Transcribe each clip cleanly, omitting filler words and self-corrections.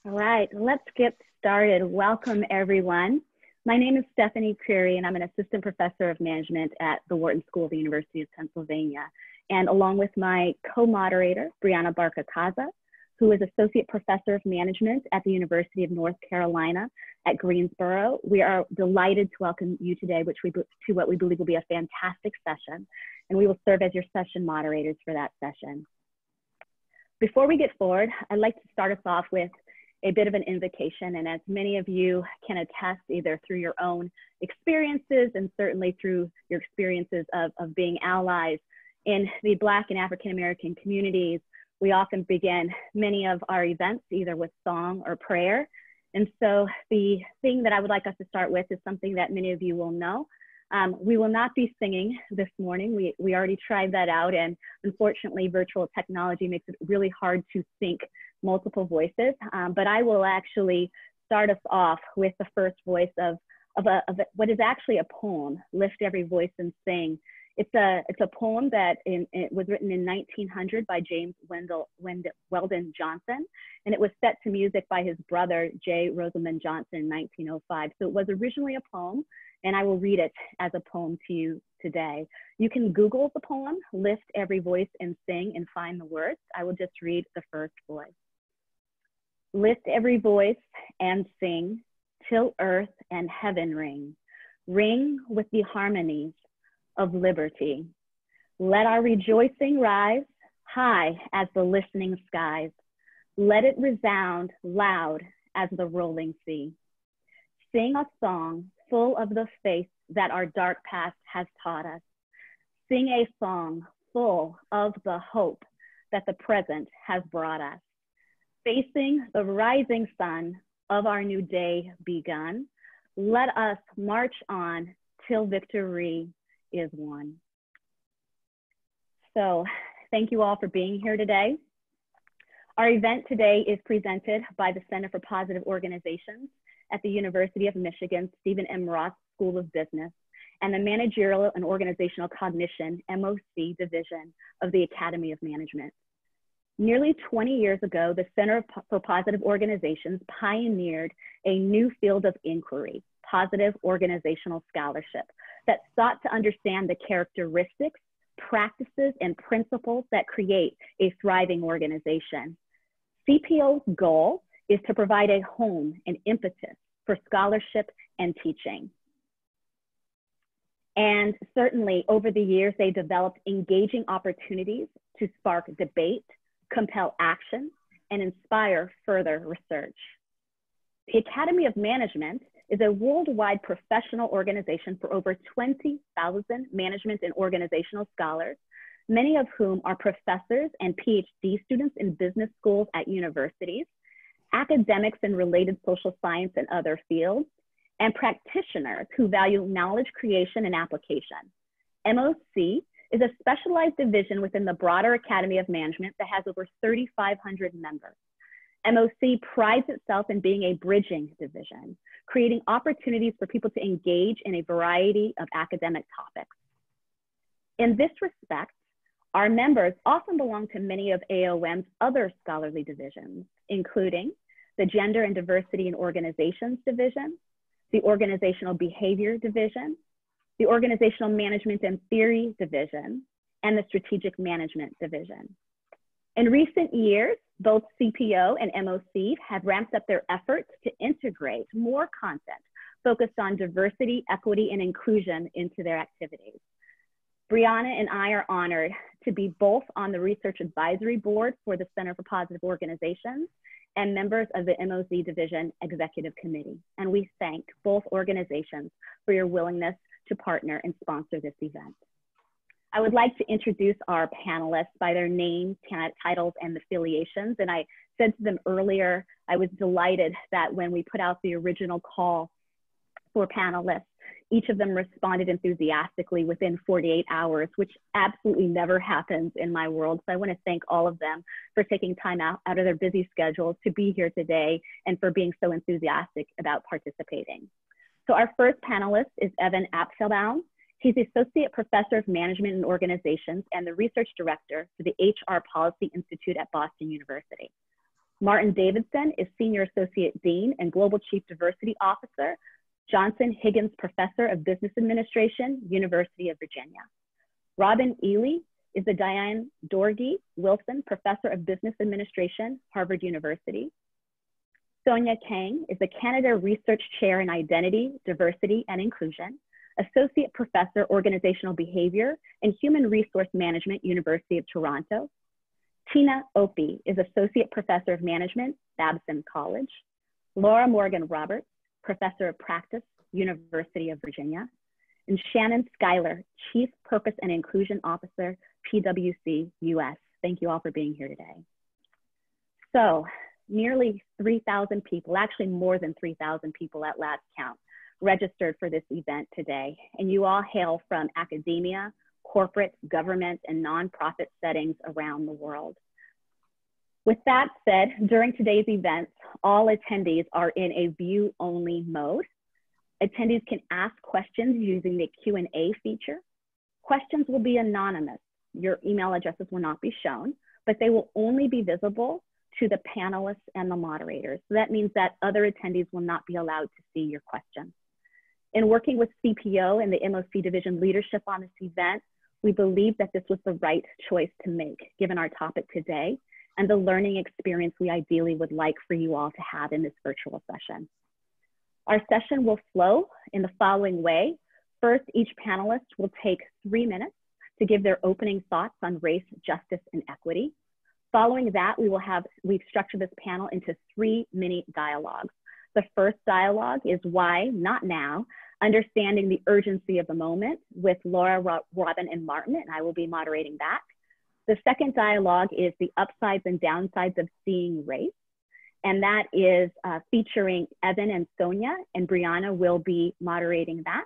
All right, let's get started. Welcome, everyone. My name is Stephanie Creary, and I'm an assistant professor of management at the Wharton School of the University of Pennsylvania. And along with my co-moderator, Brianna Barca-Casa, who is associate professor of management at the University of North Carolina at Greensboro, we are delighted to welcome you today, to what we believe will be a fantastic session. And we will serve as your session moderators for that session. Before we get forward, I'd like to start us off with a bit of an invocation. And as many of you can attest, either through your own experiences and certainly through your experiences of being allies in the Black and African American communities, we often begin many of our events either with song or prayer. And so the thing that I would like us to start with is something that many of you will know. We will not be singing this morning. We already tried that out, and unfortunately virtual technology makes it really hard to sync multiple voices, but I will actually start us off with the first voice of what is actually a poem, Lift Every Voice and Sing. It's a poem that it was written in 1900 by James Weldon Johnson, and it was set to music by his brother, J. Rosamond Johnson, in 1905. So it was originally a poem, and I will read it as a poem to you today. You can Google the poem, Lift Every Voice and Sing, and find the words. I will just read the first voice. Lift every voice and sing, till earth and heaven ring. Ring with the harmonies of liberty. Let our rejoicing rise high as the listening skies. Let it resound loud as the rolling sea. Sing a song full of the faith that our dark past has taught us. Sing a song full of the hope that the present has brought us. Facing the rising sun of our new day begun, let us march on till victory is won. So thank you all for being here today. Our event today is presented by the Center for Positive Organizations at the University of Michigan Stephen M. Ross School of Business and the Managerial and Organizational Cognition, MOC, division of the Academy of Management. Nearly 20 years ago, the Center for Positive Organizations pioneered a new field of inquiry, positive organizational scholarship, that sought to understand the characteristics, practices, and principles that create a thriving organization. CPO's goal is to provide a home and impetus for scholarship and teaching. And certainly over the years, they developed engaging opportunities to spark debate, compel action, and inspire further research. The Academy of Management is a worldwide professional organization for over 20,000 management and organizational scholars, many of whom are professors and PhD students in business schools at universities, academics in related social science and other fields, and practitioners who value knowledge creation and application. MOC is a specialized division within the broader Academy of Management that has over 3,500 members. MOC prides itself in being a bridging division, creating opportunities for people to engage in a variety of academic topics. In this respect, our members often belong to many of AOM's other scholarly divisions, including the Gender and Diversity in Organizations division, the Organizational Behavior division, the Organizational Management and Theory division, and the Strategic Management division. In recent years, both CPO and MOC have ramped up their efforts to integrate more content focused on diversity, equity, and inclusion into their activities. Brianna and I are honored to be both on the Research Advisory Board for the Center for Positive Organizations and members of the MOC Division Executive Committee. And we thank both organizations for your willingness to partner and sponsor this event. I would like to introduce our panelists by their names, titles, and affiliations. And I said to them earlier, I was delighted that when we put out the original call for panelists, each of them responded enthusiastically within 48 hours, which absolutely never happens in my world. So I want to thank all of them for taking time out of their busy schedules to be here today and for being so enthusiastic about participating. So our first panelist is Evan Apfelbaum. He's the Associate Professor of Management and Organizations and the Research Director for the HR Policy Institute at Boston University. Martin Davidson is Senior Associate Dean and Global Chief Diversity Officer, Johnson Higgins Professor of Business Administration, University of Virginia. Robin Ely is the Diane Dorgy Wilson Professor of Business Administration, Harvard University. Sonia Kang is the Canada Research Chair in Identity, Diversity, and Inclusion, Associate Professor, Organizational Behavior and Human Resource Management, University of Toronto. Tina Opie is Associate Professor of Management, Babson College. Laura Morgan Roberts, Professor of Practice, University of Virginia. And Shannon Schuyler, Chief Purpose and Inclusion Officer, PwC US. Thank you all for being here today. So, nearly 3,000 people, actually more than 3,000 people at last count, registered for this event today. And you all hail from academia, corporate, government, and nonprofit settings around the world. With that said, during today's events, all attendees are in a view-only mode. Attendees can ask questions using the Q&A feature. Questions will be anonymous. Your email addresses will not be shown, but they will only be visible to the panelists and the moderators. So that means that other attendees will not be allowed to see your questions. In working with CPO and the MOC division leadership on this event, we believe that this was the right choice to make, given our topic today and the learning experience we ideally would like for you all to have in this virtual session. Our session will flow in the following way. First, each panelist will take 3 minutes to give their opening thoughts on race, justice, and equity. Following that, we've structured this panel into 3 mini dialogues. The first dialogue is Why Not Now? Understanding the Urgency of the Moment with Laura, Robin, and Martin, and I will be moderating that. The second dialogue is The Upsides and Downsides of Seeing Race, and that is featuring Evan and Sonia, and Brianna will be moderating that.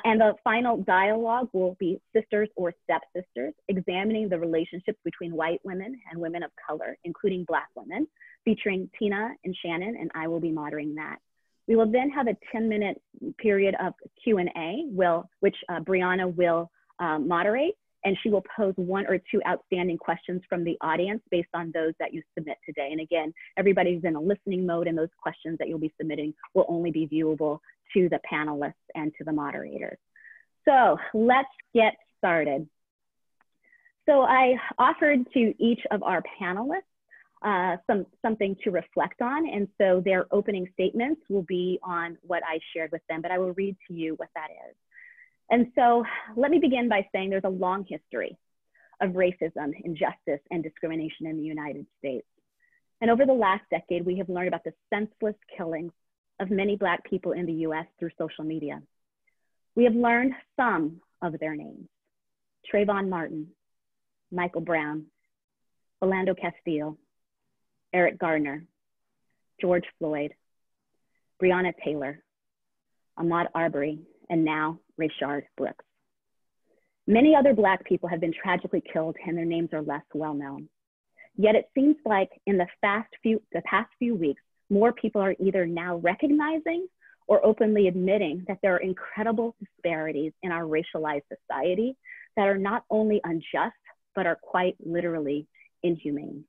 And the final dialogue will be Sisters or Stepsisters, examining the relationships between white women and women of color, including Black women, featuring Tina and Shannon, and I will be moderating that. We will then have a 10-minute period of Q&A, which Brianna will moderate, and she will pose 1 or 2 outstanding questions from the audience based on those that you submit today. And again, everybody's in a listening mode, and those questions that you'll be submitting will only be viewable to the panelists and to the moderators. So let's get started. So I offered to each of our panelists something to reflect on. And so their opening statements will be on what I shared with them, but I will read to you what that is. And so let me begin by saying there's a long history of racism, injustice, and discrimination in the United States. And over the last decade, we have learned about the senseless killings of many Black people in the US through social media. We have learned some of their names: Trayvon Martin, Michael Brown, Philando Castile, Eric Garner, George Floyd, Breonna Taylor, Ahmaud Arbery, and now Rayshard Brooks. Many other Black people have been tragically killed and their names are less well known. Yet it seems like in the past few weeks, more people are either now recognizing or openly admitting that there are incredible disparities in our racialized society that are not only unjust, but are quite literally inhumane.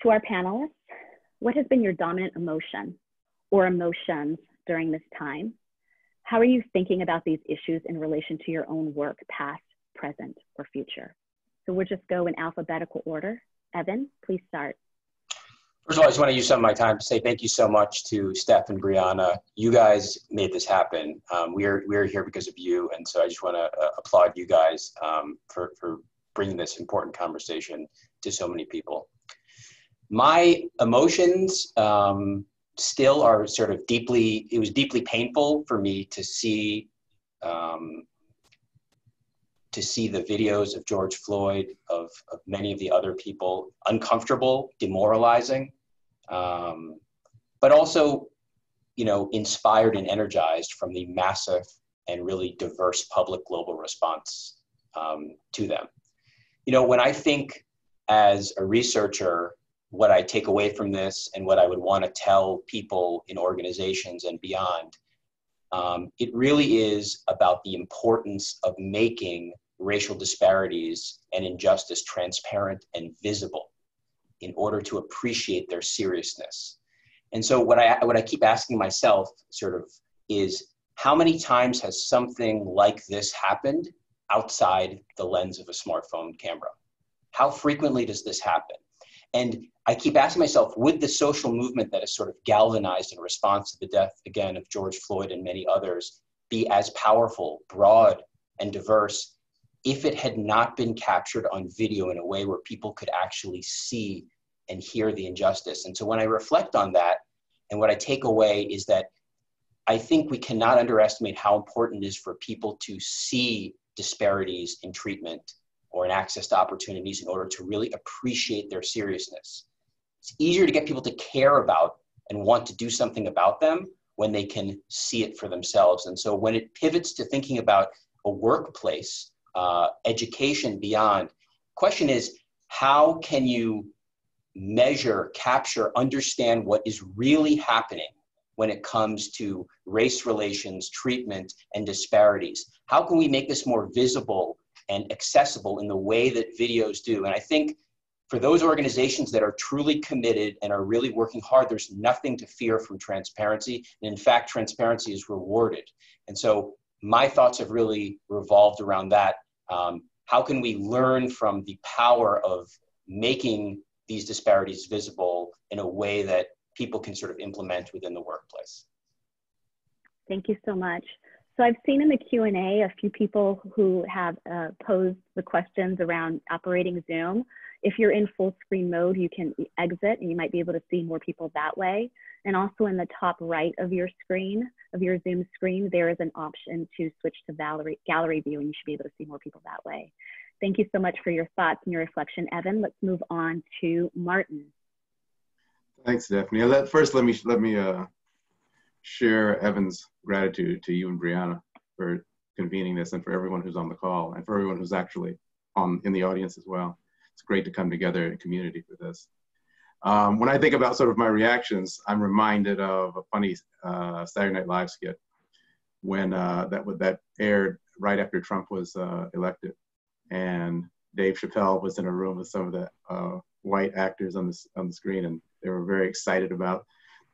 To our panelists, what has been your dominant emotion or emotions during this time? How are you thinking about these issues in relation to your own work, past, present, or future? So we'll just go in alphabetical order. Evan, please start. First of all, I just want to use some of my time to say thank you so much to Steph and Brianna. You guys made this happen. We're here because of you, and so I just want to applaud you guys for bringing this important conversation to so many people. My emotions still are sort of it was deeply painful for me to see the videos of George Floyd, of many of the other people, uncomfortable, demoralizing, but also, inspired and energized from the massive and really diverse public global response to them. When I think as a researcher, what I take away from this and what I would want to tell people in organizations and beyond, it really is about the importance of making racial disparities and injustice transparent and visible. in order to appreciate their seriousness. And so what I keep asking myself sort of is, how many times has something like this happened outside the lens of a smartphone camera? How frequently does this happen? And I keep asking myself, would the social movement that is sort of galvanized in response to the death, again, of George Floyd and many others, be as powerful, broad, and diverse if it had not been captured on video in a way where people could actually see and hear the injustice? And so when I reflect on that, and what I take away is that I think we cannot underestimate how important it is for people to see disparities in treatment or in access to opportunities in order to really appreciate their seriousness. It's easier to get people to care about and want to do something about them when they can see it for themselves. And so when it pivots to thinking about a workplace, education beyond, question is, how can you measure, capture, understand what is really happening when it comes to race relations, treatment, and disparities? How can we make this more visible and accessible in the way that videos do? And I think for those organizations that are truly committed and are really working hard, there's nothing to fear from transparency. And in fact, transparency is rewarded. And so my thoughts have really revolved around that. How can we learn from the power of making these disparities visible in a way that people can sort of implement within the workplace? Thank you so much. So I've seen in the Q&A a few people who have posed the questions around operating Zoom. If you're in full screen mode, you can exit and you might be able to see more people that way. And also in the top right of your screen, of your Zoom screen, there is an option to switch to gallery view, and you should be able to see more people that way. Thank you so much for your thoughts and your reflection, Evan. Let's move on to Martin. Thanks, Stephanie. First, let me share Evan's gratitude to you and Brianna for convening this, and for everyone who's on the call, and for everyone who's actually in the audience as well. It's great to come together in community for this. When I think about sort of my reactions, I'm reminded of a funny Saturday Night Live skit when that aired right after Trump was elected, and Dave Chappelle was in a room with some of the white actors on the screen, and they were very excited about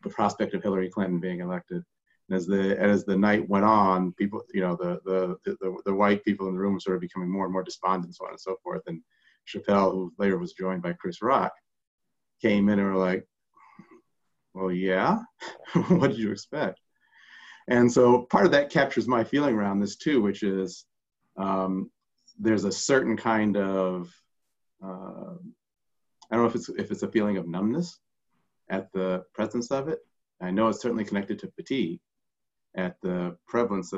the prospect of Hillary Clinton being elected. And as the night went on, people, the white people in the room were sort of becoming more and more despondent, so on and so forth. And Chappelle, who later was joined by Chris Rock, came in and were like, "Well, yeah, what did you expect?" And so part of that captures my feeling around this too, which is there's a certain kind of I don't know if it's a feeling of numbness at the presence of it. I know it's certainly connected to fatigue at the prevalence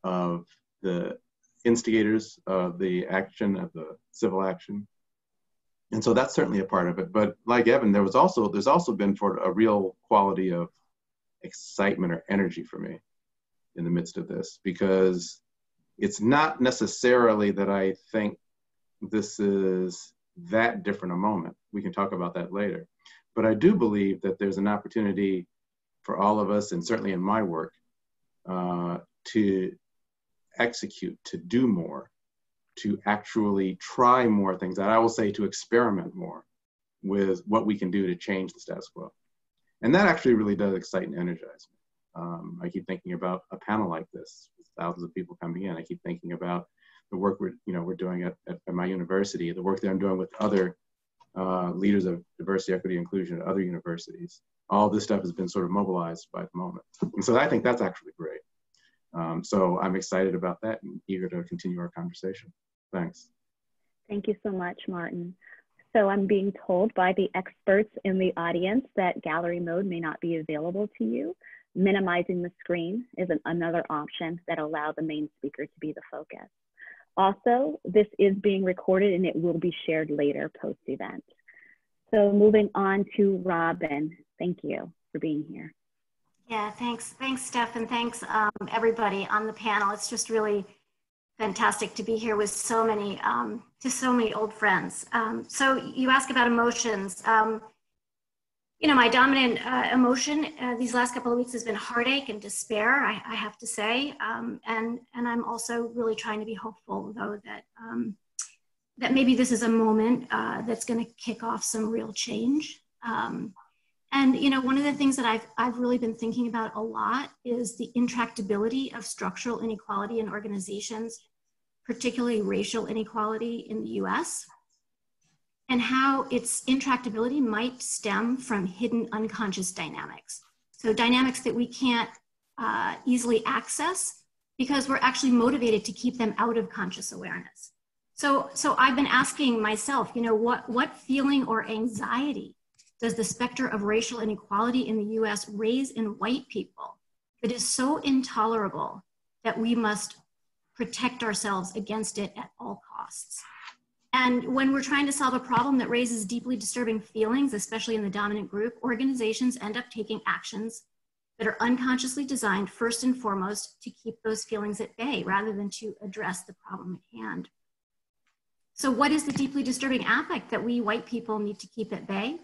of the instigators of the action, of the civil action. And so that's certainly a part of it. But like Evan, there's also been for a real quality of excitement or energy for me in the midst of this, because it's not necessarily that I think this is that different a moment. We can talk about that later. But I do believe that there's an opportunity for all of us, and certainly in my work, to execute, to do more, to actually try more things. And I will say to experiment more with what we can do to change the status quo. And that actually really does excite and energize me. I keep thinking about a panel like this, with thousands of people coming in. I keep thinking about the work we're doing at my university, the work that I'm doing with other leaders of diversity, equity, inclusion at other universities. All this stuff has been sort of mobilized by the moment. And so I think that's actually great. So I'm excited about that and eager to continue our conversation. Thanks. Thank you so much, Martin. So I'm being told by the experts in the audience that gallery mode may not be available to you. Minimizing the screen is another option that allows the main speaker to be the focus. Also, this is being recorded and it will be shared later post-event. So moving on to Robin, thank you for being here. Yeah, thanks, Steph, and thanks everybody on the panel. It's just really fantastic to be here with so many old friends. So you ask about emotions. My dominant emotion these last couple of weeks has been heartache and despair, I have to say. And I'm also really trying to be hopeful, though, that that maybe this is a moment that's going to kick off some real change. And you know, one of the things that I've really been thinking about a lot is the intractability of structural inequality in organizations, particularly racial inequality in the US, and how its intractability might stem from hidden unconscious dynamics. So dynamics that we can't easily access because we're actually motivated to keep them out of conscious awareness. So I've been asking myself, you know, what feeling or anxiety does the specter of racial inequality in the US raise in white people that is so intolerable that we must protect ourselves against it at all costs? And when we're trying to solve a problem that raises deeply disturbing feelings, especially in the dominant group, organizations end up taking actions that are unconsciously designed first and foremost to keep those feelings at bay rather than to address the problem at hand. So what is the deeply disturbing affect that we white people need to keep at bay?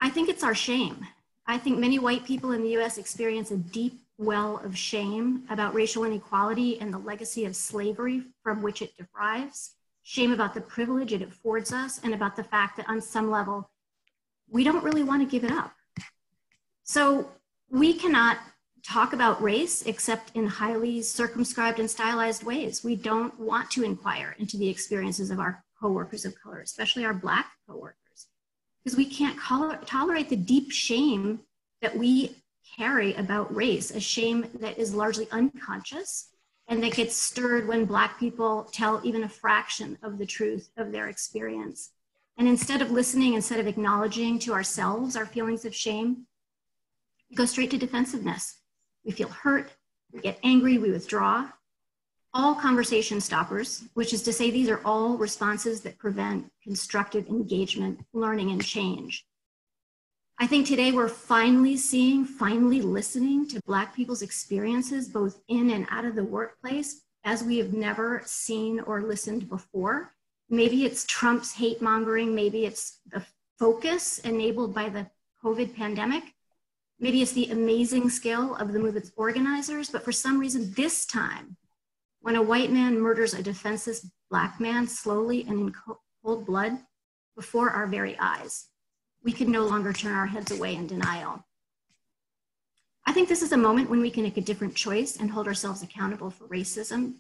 I think it's our shame. I think many white people in the US experience a deep well of shame about racial inequality and the legacy of slavery from which it derives, shame about the privilege it affords us, and about the fact that on some level, we don't really want to give it up. So we cannot talk about race except in highly circumscribed and stylized ways. We don't want to inquire into the experiences of our coworkers of color, especially our Black coworkers, because we can't tolerate the deep shame that we carry about race, a shame that is largely unconscious and that gets stirred when Black people tell even a fraction of the truth of their experience. And instead of listening, instead of acknowledging to ourselves our feelings of shame, we go straight to defensiveness. We feel hurt, we get angry, we withdraw. All conversation stoppers, which is to say these are all responses that prevent constructive engagement, learning, and change. I think today we're finally listening to Black people's experiences, both in and out of the workplace, as we have never seen or listened before. Maybe it's Trump's hate mongering, maybe it's the focus enabled by the COVID pandemic, maybe it's the amazing skill of the movement's organizers, but for some reason this time, when a white man murders a defenseless Black man slowly and in cold blood before our very eyes, we can no longer turn our heads away in denial. I think this is a moment when we can make a different choice and hold ourselves accountable for racism.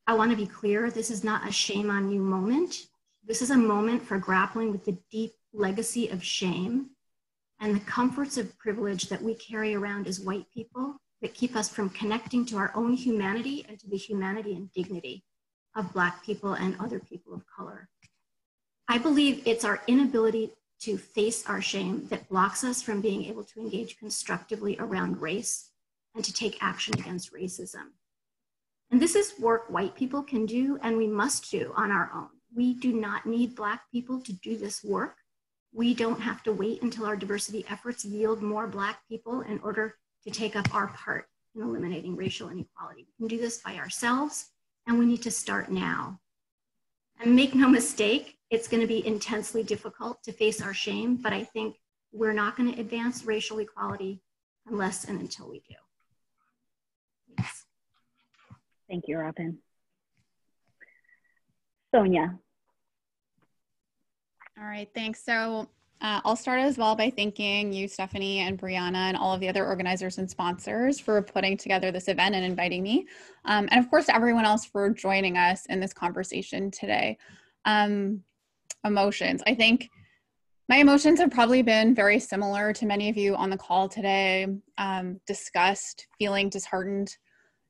I want to be clear, this is not a shame on you moment. This is a moment for grappling with the deep legacy of shame and the comforts of privilege that we carry around as white people that keep us from connecting to our own humanity and to the humanity and dignity of Black people and other people of color. I believe it's our inability to face our shame that blocks us from being able to engage constructively around race and to take action against racism. And this is work white people can do and we must do on our own. We do not need Black people to do this work. We don't have to wait until our diversity efforts yield more Black people in order to take up our part in eliminating racial inequality. We can do this by ourselves, and we need to start now. And make no mistake, it's going to be intensely difficult to face our shame, but I think we're not going to advance racial equality unless and until we do. Thanks. Thank you, Robin. Sonia. All right, thanks. So I'll start as well by thanking you, Stephanie and Brianna, and all of the other organizers and sponsors for putting together this event and inviting me. And of course, to everyone else for joining us in this conversation today. Emotions. I think my emotions have probably been very similar to many of you on the call today. Disgust, feeling disheartened,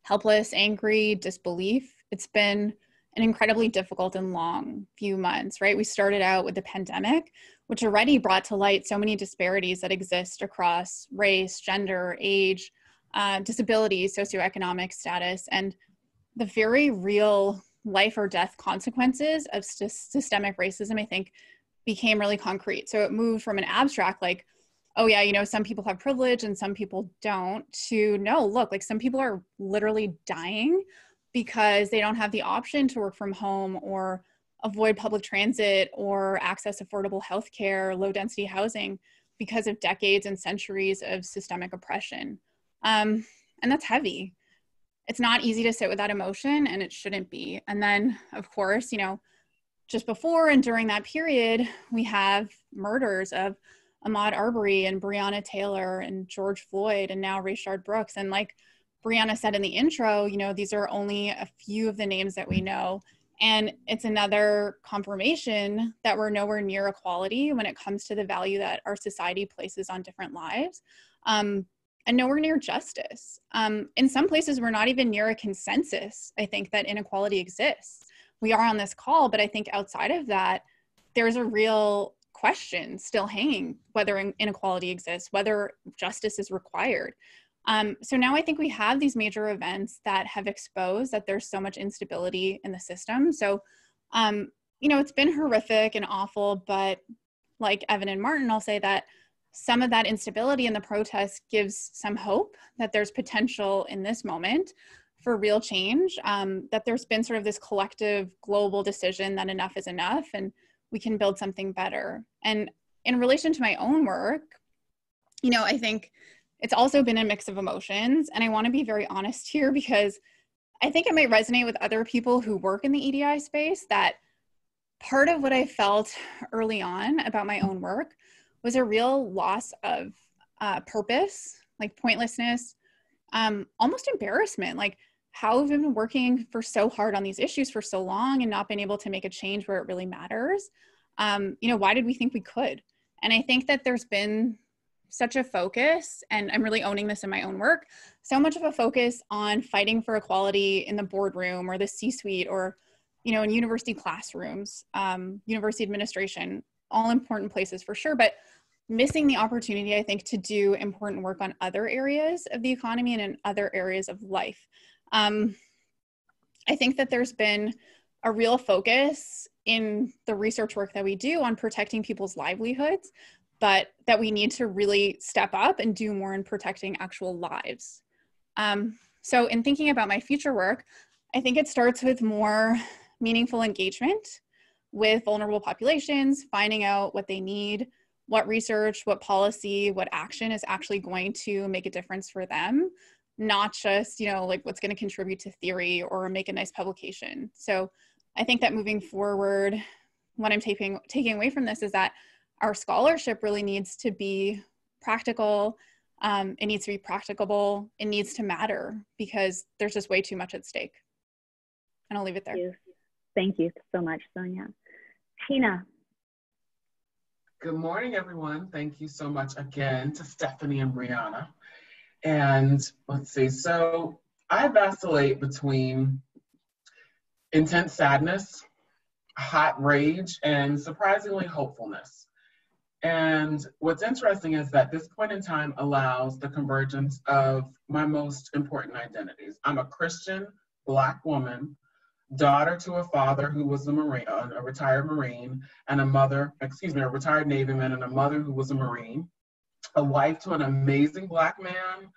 helpless, angry, disbelief. It's been an incredibly difficult and long few months, right? We started out with the pandemic, which already brought to light so many disparities that exist across race, gender, age, disability, socioeconomic status, and the very real life or death consequences of systemic racism, I think, became really concrete. So it moved from an abstract, like, oh yeah, you know, some people have privilege and some people don't, to no, look, like some people are literally dying because they don't have the option to work from home or avoid public transit or access affordable healthcare, low density housing because of decades and centuries of systemic oppression. And that's heavy. It's not easy to sit with that emotion, and it shouldn't be. And then, of course, you know, just before and during that period, we have murders of Ahmaud Arbery and Breonna Taylor and George Floyd and now Rayshard Brooks. And like Brianna said in the intro, you know, these are only a few of the names that we know. And it's another confirmation that we're nowhere near equality when it comes to the value that our society places on different lives, and nowhere near justice. In some places, we're not even near a consensus, I think, that inequality exists. We are on this call, but I think outside of that, there's a real question still hanging whether inequality exists, whether justice is required. So now I think we have these major events that have exposed that there's so much instability in the system. So, you know, it's been horrific and awful, but like Evan and Martin, I'll say that some of that instability in the protests gives some hope that there's potential in this moment for real change, that there's been sort of this collective global decision that enough is enough and we can build something better. And in relation to my own work, you know, I think it's also been a mix of emotions. And I want to be very honest here because I think it might resonate with other people who work in the EDI space that part of what I felt early on about my own work was a real loss of purpose, like pointlessness, almost embarrassment. Like, how have we been working for so hard on these issues for so long and not been able to make a change where it really matters? You know, why did we think we could? And I think that there's been such a focus, and I'm really owning this in my own work, so much of a focus on fighting for equality in the boardroom or the C-suite or, you know, in university classrooms, university administration, all important places for sure, but missing the opportunity, I think, to do important work on other areas of the economy and in other areas of life. I think that there's been a real focus in the research work that we do on protecting people's livelihoods, but that we need to really step up and do more in protecting actual lives. So in thinking about my future work, I think it starts with more meaningful engagement with vulnerable populations, finding out what they need, what research, what policy, what action is actually going to make a difference for them, not just, you know, like what's going to contribute to theory or make a nice publication. So I think that moving forward, what I'm taking away from this is that our scholarship really needs to be practical. It needs to be practicable. It needs to matter because there's just way too much at stake. And I'll leave it there. Thank you so much, Sonia. Tina. Good morning, everyone. Thank you so much again to Stephanie and Brianna. And let's see, so I vacillate between intense sadness, hot rage, and surprisingly hopefulness. And what's interesting is that this point in time allows the convergence of my most important identities. I'm a Christian Black woman, daughter to a father who was a Marine, a retired Marine, and a retired Navyman, and a mother who was a Marine, a wife to an amazing Black man,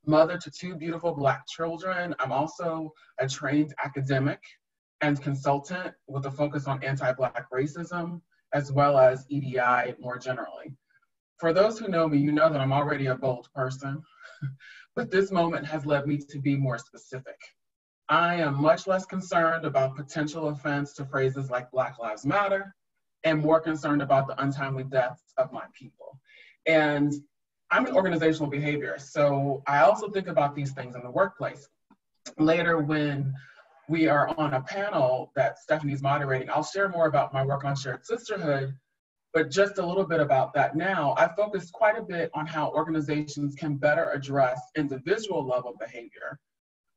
mother to 2 beautiful Black children. I'm also a trained academic and consultant with a focus on anti-Black racism, as well as EDI more generally. For those who know me, you know that I'm already a bold person, but this moment has led me to be more specific. I am much less concerned about potential offense to phrases like Black Lives Matter and more concerned about the untimely deaths of my people. And I'm an organizational behaviorist, so I also think about these things in the workplace. Later, when we are on a panel that Stephanie's moderating, I'll share more about my work on shared sisterhood, but just a little bit about that now. I focused quite a bit on how organizations can better address individual level behavior,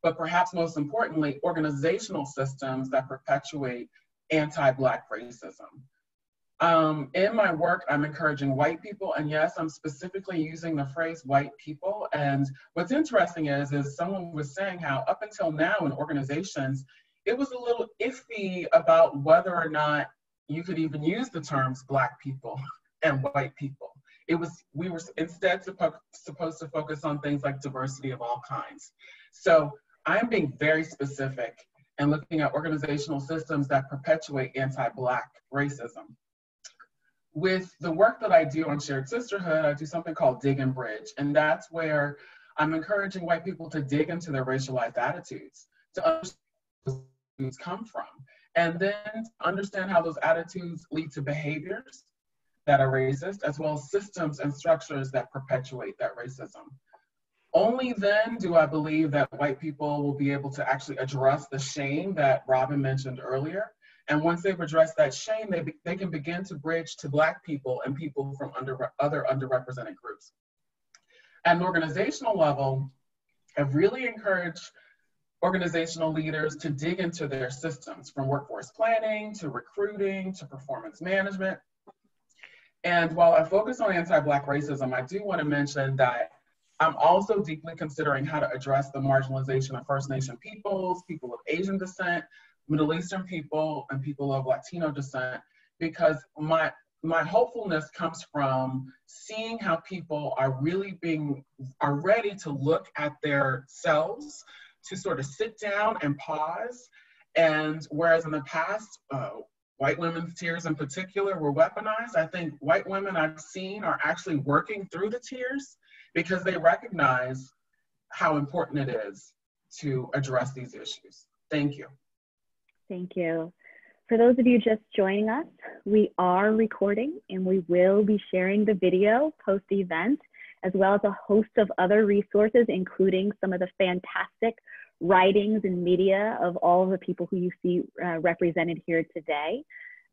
but perhaps most importantly, organizational systems that perpetuate anti-Black racism. In my work, I'm encouraging white people, and yes, I'm specifically using the phrase white people. And what's interesting is someone was saying how up until now in organizations, it was a little iffy about whether or not you could even use the terms Black people and white people. We were instead supposed to focus on things like diversity of all kinds. So I'm being very specific and looking at organizational systems that perpetuate anti-Black racism. With the work that I do on shared sisterhood, I do something called Dig and Bridge. And that's where I'm encouraging white people to dig into their racialized attitudes, to understand where those attitudes come from, and then understand how those attitudes lead to behaviors that are racist, as well as systems and structures that perpetuate that racism. Only then do I believe that white people will be able to actually address the shame that Robin mentioned earlier. And once they've addressed that shame, they can begin to bridge to Black people and people from other underrepresented groups. At an organizational level, I've really encouraged organizational leaders to dig into their systems, from workforce planning to recruiting to performance management. And while I focus on anti-Black racism, I do want to mention that I'm also deeply considering how to address the marginalization of First Nation peoples, people of Asian descent, Middle Eastern people, and people of Latino descent, because my hopefulness comes from seeing how people are ready to look at their selves, to sort of sit down and pause. And whereas in the past, white women's tears in particular were weaponized, I think white women I've seen are actually working through the tears because they recognize how important it is to address these issues. Thank you. Thank you. For those of you just joining us, we are recording and we will be sharing the video post-event, as well as a host of other resources, including some of the fantastic writings and media of all of the people who you see represented here today.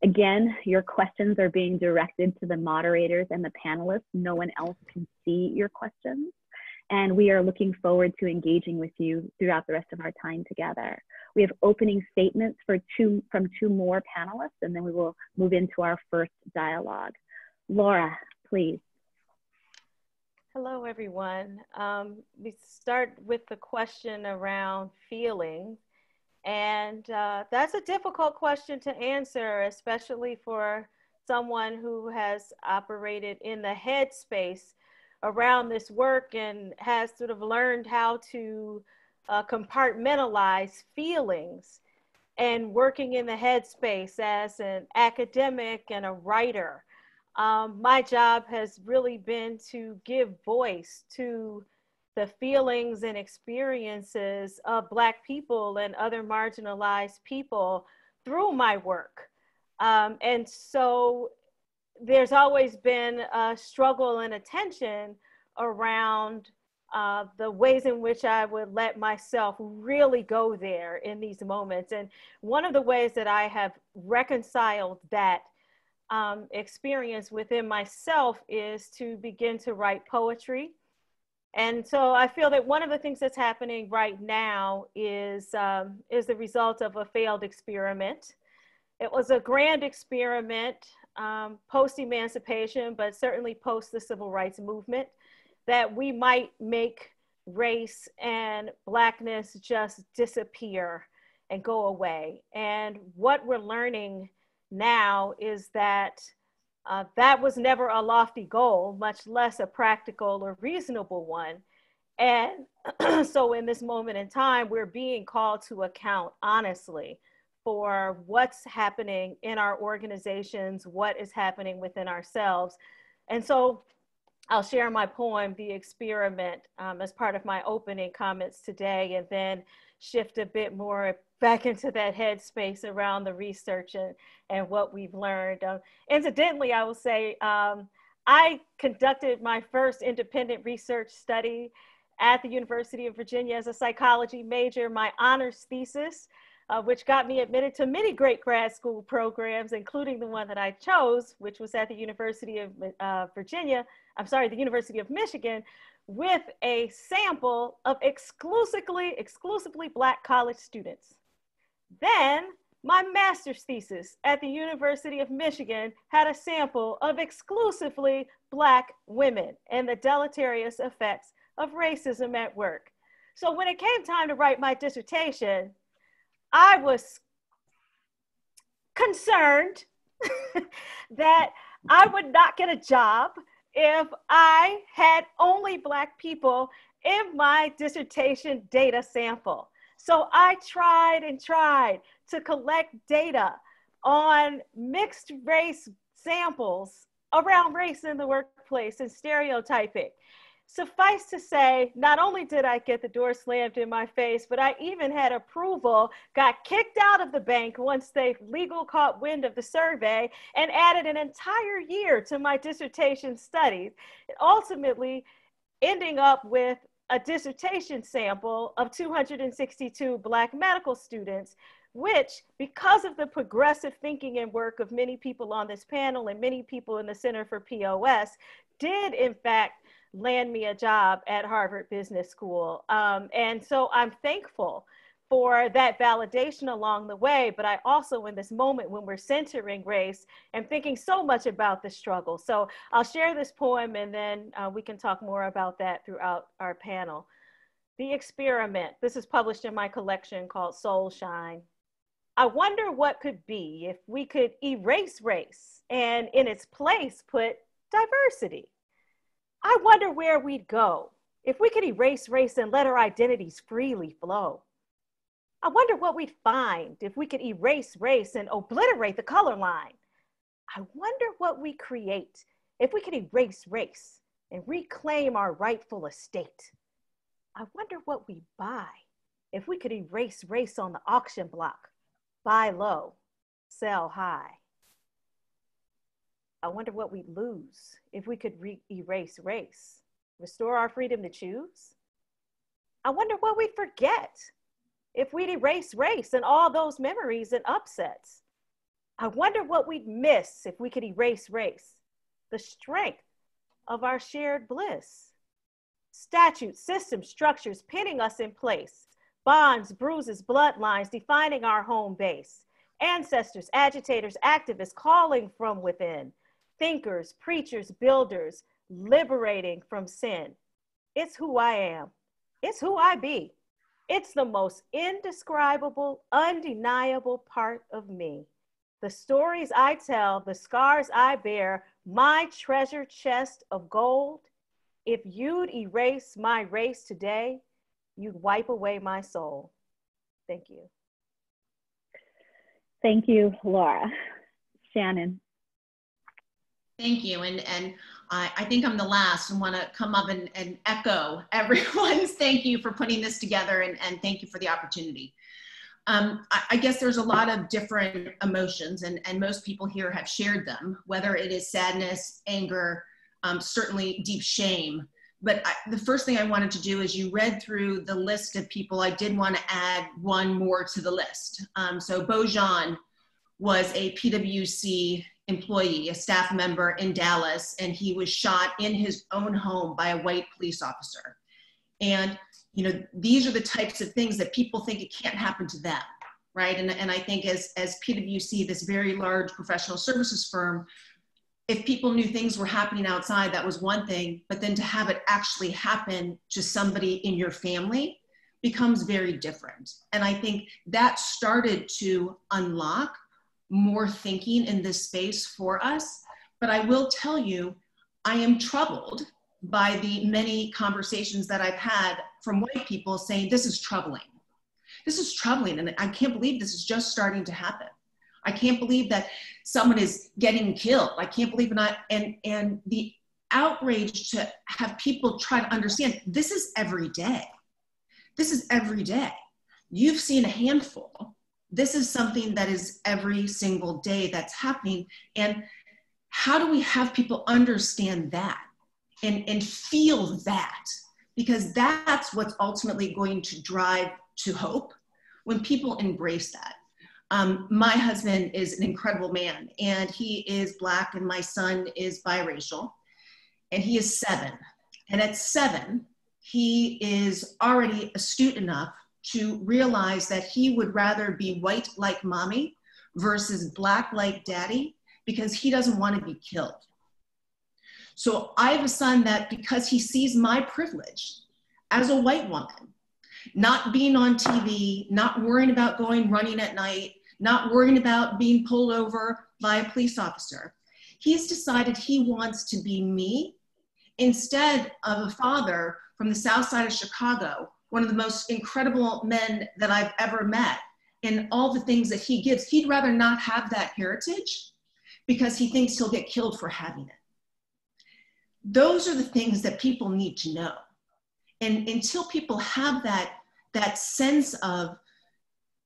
Again, your questions are being directed to the moderators and the panelists. No one else can see your questions. And we are looking forward to engaging with you throughout the rest of our time together. We have opening statements from two more panelists, and then we will move into our first dialogue. Laura, please. Hello, everyone. We start with the question around feelings. And that's a difficult question to answer, especially for someone who has operated in the headspace around this work and has sort of learned how to compartmentalize feelings. And working in the headspace as an academic and a writer, my job has really been to give voice to the feelings and experiences of Black people and other marginalized people through my work. And so there's always been a struggle and a tension around the ways in which I would let myself really go there in these moments. And one of the ways that I have reconciled that experience within myself is to begin to write poetry. And so I feel that one of the things that's happening right now is the result of a failed experiment. It was a grand experiment post-emancipation, but certainly post the civil rights movement, that we might make race and Blackness just disappear and go away. And what we're learning now is that that was never a lofty goal, much less a practical or reasonable one. And so in this moment in time, we're being called to account honestly for what's happening in our organizations, what is happening within ourselves. And so I'll share my poem, The Experiment, as part of my opening comments today, and then shift a bit more back into that headspace around the research and what we've learned. Incidentally, I will say, I conducted my first independent research study at the University of Virginia as a psychology major, my honors thesis, which got me admitted to many great grad school programs, including the one that I chose, which was at the University of the University of Michigan, with a sample of exclusively Black college students. Then my master's thesis at the University of Michigan had a sample of exclusively Black women and the deleterious effects of racism at work. So when it came time to write my dissertation, I was concerned that I would not get a job if I had only Black people in my dissertation data sample. So I tried and tried to collect data on mixed race samples around race in the workplace and stereotyping. suffice to say, not only did I get the door slammed in my face, but I even had approval, got kicked out of the bank once they legal caught wind of the survey, and added an entire year to my dissertation studies, ultimately ending up with a dissertation sample of 262 Black medical students, which, because of the progressive thinking and work of many people on this panel and many people in the Center for POS, did in fact land me a job at Harvard Business School. And so I'm thankful for that validation along the way, but I also, in this moment when we're centering race, am thinking so much about the struggle. So I'll share this poem, and then we can talk more about that throughout our panel. The Experiment. This is published in my collection called Soul Shine. I wonder what could be if we could erase race and in its place put diversity. I wonder where we'd go if we could erase race and let our identities freely flow. I wonder what we'd find if we could erase race and obliterate the color line. I wonder what we create if we could erase race and reclaim our rightful estate. I wonder what we buy if we could erase race on the auction block. Buy low, sell high. I wonder what we'd lose if we could erase race, restore our freedom to choose. I wonder what we'd forget if we'd erase race and all those memories and upsets. I wonder what we'd miss if we could erase race, the strength of our shared bliss. Statutes, systems, structures pinning us in place, bonds, bruises, bloodlines defining our home base, ancestors, agitators, activists calling from within, thinkers, preachers, builders, liberating from sin. It's who I am. It's who I be. It's the most indescribable, undeniable part of me. The stories I tell, the scars I bear, my treasure chest of gold. If you'd erase my race today, you'd wipe away my soul. Thank you. Thank you, Laura. Shannon. Thank you. And I think I'm the last and want to come up and echo everyone's thank you for putting this together, and thank you for the opportunity. I guess there's a lot of different emotions, and most people here have shared them, whether it is sadness, anger, certainly deep shame. But the first thing I wanted to do is, you read through the list of people, I did want to add one more to the list. So Bojan was a PwC employee, a staff member in Dallas, and he was shot in his own home by a white police officer. And, you know, these are the types of things that people think it can't happen to them, right? And I think as PwC, this very large professional services firm, if people knew things were happening outside, that was one thing, but then to have it actually happen to somebody in your family becomes very different. And I think that started to unlock more thinking in this space for us. But I will tell you, I am troubled by the many conversations that I've had from white people saying, this is troubling. This is troubling, and I can't believe this is just starting to happen. I can't believe that someone is getting killed. I can't believe it. And the outrage to have people try to understand, this is every day. This is every day. You've seen a handful. This is something that is every single day that's happening. And how do we have people understand that and feel that? Because that's what's ultimately going to drive to hope when people embrace that. My husband is an incredible man, and he is Black, and my son is biracial, and he is 7. And at 7, he is already astute enough to realize that he would rather be white like mommy versus Black like daddy, because he doesn't want to be killed. So I have a son that, because he sees my privilege as a white woman, not being on TV, not worrying about going running at night, not worrying about being pulled over by a police officer, he's decided he wants to be me instead of a father from the South Side of Chicago, one of the most incredible men that I've ever met, and all the things that he gives. He'd rather not have that heritage because he thinks he'll get killed for having it. those are the things that people need to know. And until people have that sense of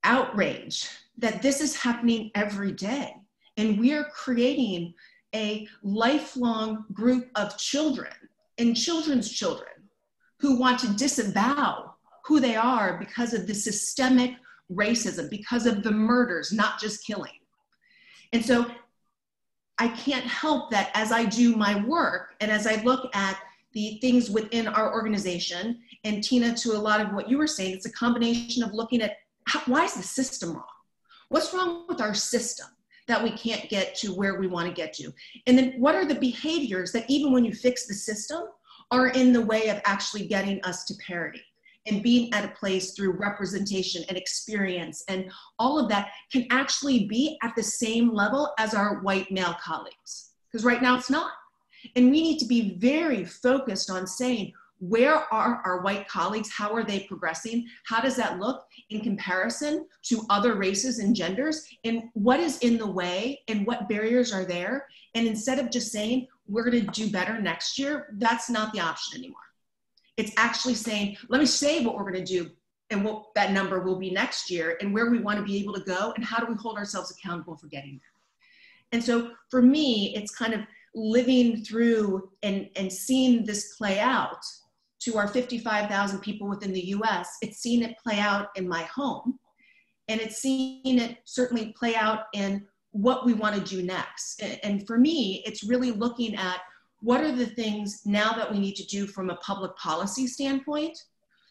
outrage that this is happening every day, and we are creating a lifelong group of children and children's children who want to disavow who they are because of the systemic racism, because of the murders, not just killing. And so I can't help that as I do my work and as I look at the things within our organization, and Tina, to a lot of what you were saying, it's a combination of looking at why is the system wrong? What's wrong with our system that we can't get to where we want to get to? And then what are the behaviors that even when you fix the system are in the way of actually getting us to parity and being at a place through representation and experience and all of that can actually be at the same level as our white male colleagues? Because right now it's not. And we need to be very focused on saying, where are our white colleagues? How are they progressing? How does that look in comparison to other races and genders? And what is in the way and what barriers are there? And instead of just saying, we're gonna do better next year, that's not the option anymore. It's actually saying, let me say what we're gonna do and what that number will be next year and where we wanna be able to go and how do we hold ourselves accountable for getting there. And so for me, it's kind of living through and seeing this play out to our 55,000 people within the US. It's seen it play out in my home, and it's seen it certainly play out in what we want to do next. And for me, it's really looking at what are the things now that we need to do from a public policy standpoint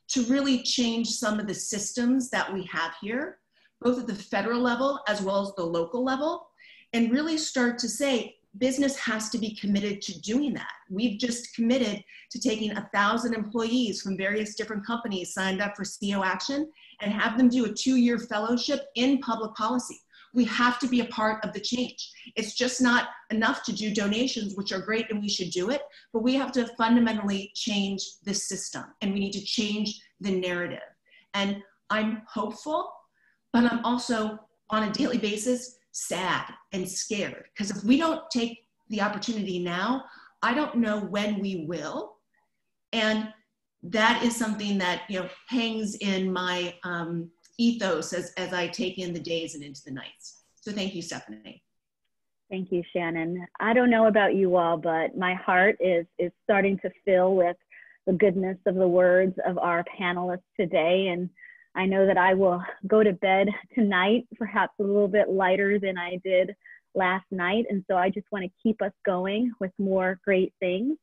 to really change some of the systems that we have here, both at the federal level as well as the local level, and really start to say, business has to be committed to doing that. We've just committed to taking 1,000 employees from various different companies signed up for CO Action and have them do a 2-year fellowship in public policy. We have to be a part of the change. It's just not enough to do donations, which are great and we should do it, but we have to fundamentally change the system and we need to change the narrative. And I'm hopeful, but I'm also on a daily basis sad and scared, because if we don't take the opportunity now, I don't know when we will. And that is something that, you know, hangs in my ethos as I take in the days and into the nights. So thank you, Stephanie. Thank you, Shannon. I don't know about you all, but my heart is starting to fill with the goodness of the words of our panelists today. And I know that I will go to bed tonight, perhaps a little bit lighter than I did last night. And so I just want to keep us going with more great things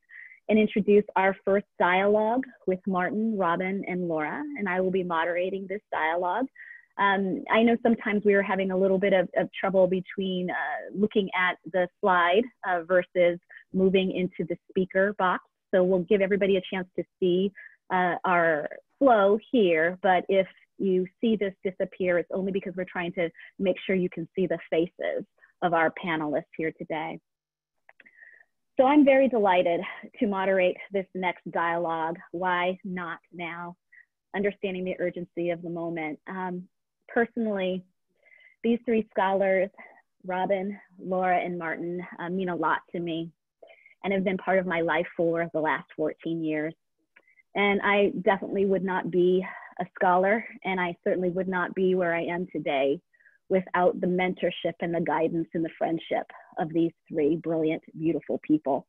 and introduce our first dialogue with Martin, Robin, and Laura. And I will be moderating this dialogue. I know sometimes we were having a little bit of trouble between looking at the slide versus moving into the speaker box. So we'll give everybody a chance to see our flow here, but if you see this disappear, it's only because we're trying to make sure you can see the faces of our panelists here today. So I'm very delighted to moderate this next dialogue, Why Not Now? Understanding the urgency of the moment. Personally, these three scholars, Robin, Laura, and Martin, mean a lot to me and have been part of my life for the last 14 years. And I definitely would not be a scholar, and I certainly would not be where I am today without the mentorship and the guidance and the friendship of these three brilliant, beautiful people.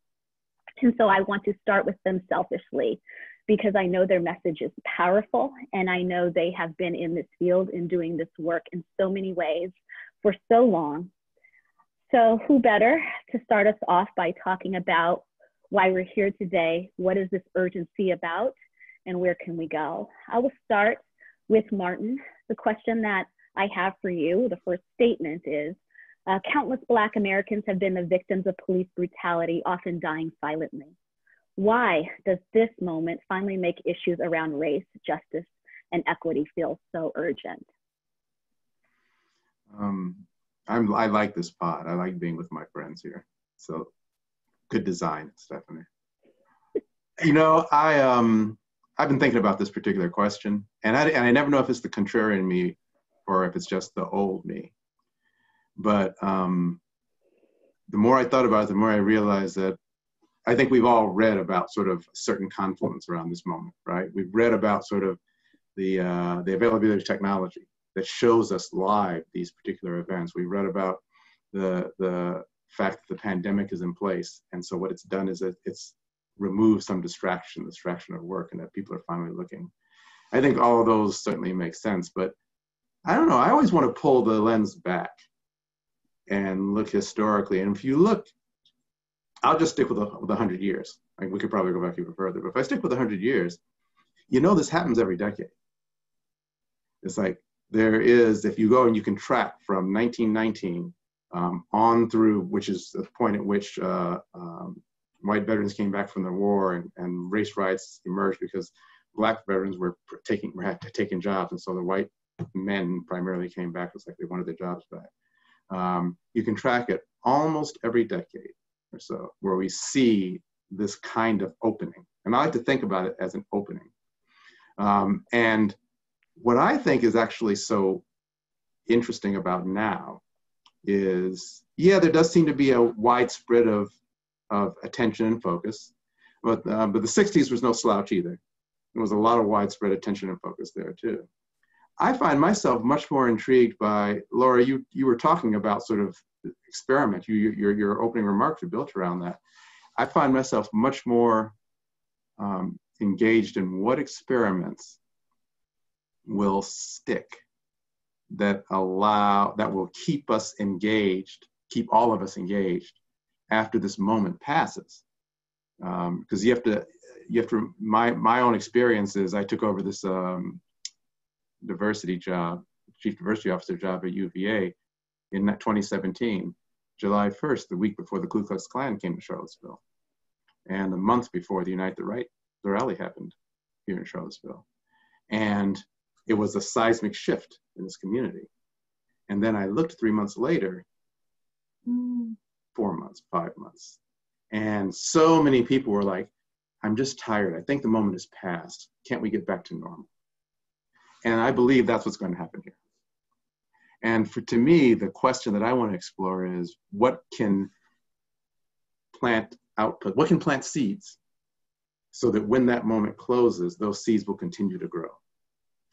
And so I want to start with them selfishly because I know their message is powerful, and I know they have been in this field and doing this work in so many ways for so long. So who better to start us off by talking about why we're here today, what is this urgency about, and where can we go? I will start with Martin. The question that I have for you, the first statement is, countless Black Americans have been the victims of police brutality, often dying silently. Why does this moment finally make issues around race, justice, and equity feel so urgent? I like this pod. I like being with my friends here. So good design, Stephanie. You know, I've been thinking about this particular question, and I never know if it's the contrarian me or if it's just the old me. But the more I thought about it, the more I realized that I think we've all read about sort of certain confluence around this moment, right? We've read about sort of the availability of technology that shows us live these particular events. We read about the fact that the pandemic is in place. And so what it's done is it's removed some distraction of work, and that people are finally looking. I think all of those certainly make sense, but I don't know, I always want to pull the lens back and look historically. And if you look, I'll just stick with 100 years. I mean, we could probably go back even further, but if I stick with 100 years, you know, this happens every decade. It's like there is, if you go and you can track from 1919 on through, which is the point at which white veterans came back from the war and race riots emerged because Black veterans were taking jobs, and so the white men primarily came back. It's like they wanted their jobs back. You can track it almost every decade or so where we see this kind of opening. And I like to think about it as an opening. And what I think is actually so interesting about now is, yeah, there does seem to be a widespread of attention and focus, but the 60s was no slouch either. There was a lot of widespread attention and focus there too. I find myself much more intrigued by, Laura, you were talking about sort of experiment. Your opening remarks are built around that. I find myself much more engaged in what experiments will stick, that will keep us engaged, keep all of us engaged after this moment passes. Because you have to, my own experience is I took over this diversity job, chief diversity officer job at UVA in 2017, July 1st, the week before the Ku Klux Klan came to Charlottesville, and a month before the Unite the Right, the rally happened here in Charlottesville. And it was a seismic shift in this community. And then I looked 3 months later, 4 months, 5 months, and so many people were like, I'm just tired. I think the moment is past. Can't we get back to normal? And I believe that's what's going to happen here. And to me, the question that I want to explore is what can plant seeds so that when that moment closes, those seeds will continue to grow?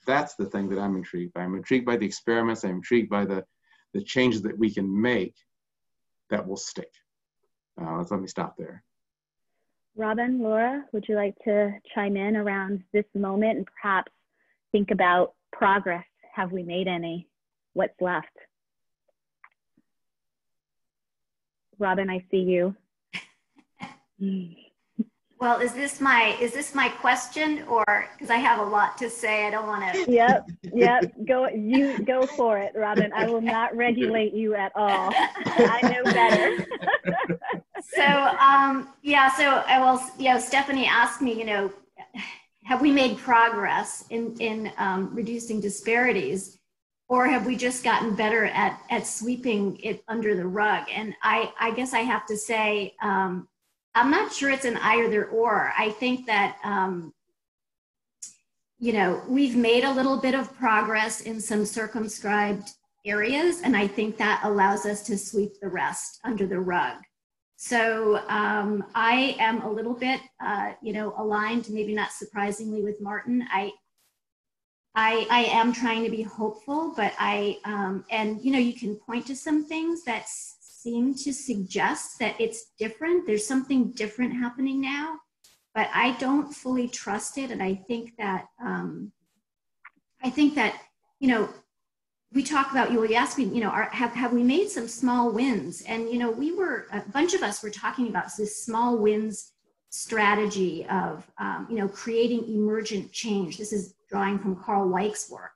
That's the thing that I'm intrigued by. I'm intrigued by the experiments. I'm intrigued by the changes that we can make that will stick. Let me stop there. Robin, Laura, would you like to chime in around this moment and perhaps think about progress? Have we made any? What's left? Robin, I see you. Well, is this my question, or because I have a lot to say, I don't want to. Yep. Go for it, Robin. I will not regulate you at all. I know better. So Stephanie asked me, have we made progress in reducing disparities, or have we just gotten better at sweeping it under the rug? And I guess I have to say, I'm not sure it's an either or. I think that, we've made a little bit of progress in some circumscribed areas, and I think that allows us to sweep the rest under the rug. So I am a little bit, aligned, maybe not surprisingly, with Martin. I am trying to be hopeful, but you can point to some things that seem to suggest that it's different. There's something different happening now, but I don't fully trust it. And I think that, we talk about, you asked me, have we made some small wins? And, a bunch of us were talking about this small wins strategy of, creating emergent change. This is drawing from Carl Weick's work,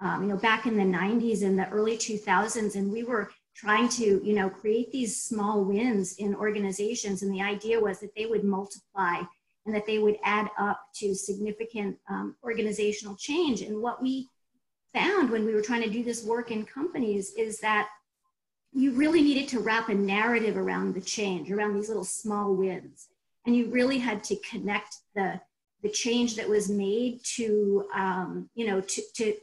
back in the 90s and the early 2000s. And we were trying to, create these small wins in organizations. And the idea was that they would multiply and that they would add up to significant organizational change. And what we found when we were trying to do this work in companies is that you really needed to wrap a narrative around the change, around these little small wins. And you really had to connect the change that was made to, to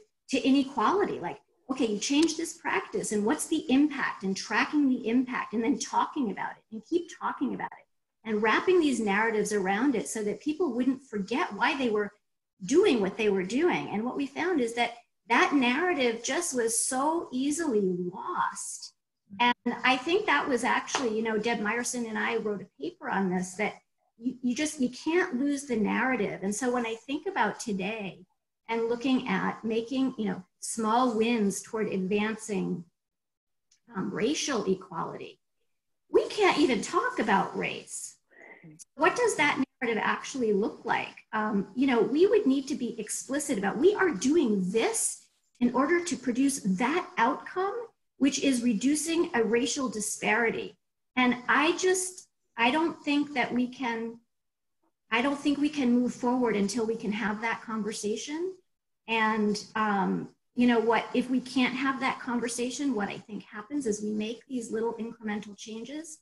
inequality. Like, okay, you changed this practice, and what's the impact, and tracking the impact, and then talking about it, and keep talking about it. and wrapping these narratives around it so that people wouldn't forget why they were doing what they were doing. And what we found is that that narrative just was so easily lost. And I think that was actually, you know, Deb Meyerson and I wrote a paper on this, that you can't lose the narrative. And so when I think about today and looking at making, you know, small wins toward advancing racial equality, we can't even talk about race. What does that narrative actually look like? You know, we would need to be explicit about, we are doing this in order to produce that outcome, which is reducing a racial disparity. And I don't think that we can, I don't think we can move forward until we can have that conversation. And you know what, if we can't have that conversation, what I think happens is we make these little incremental changes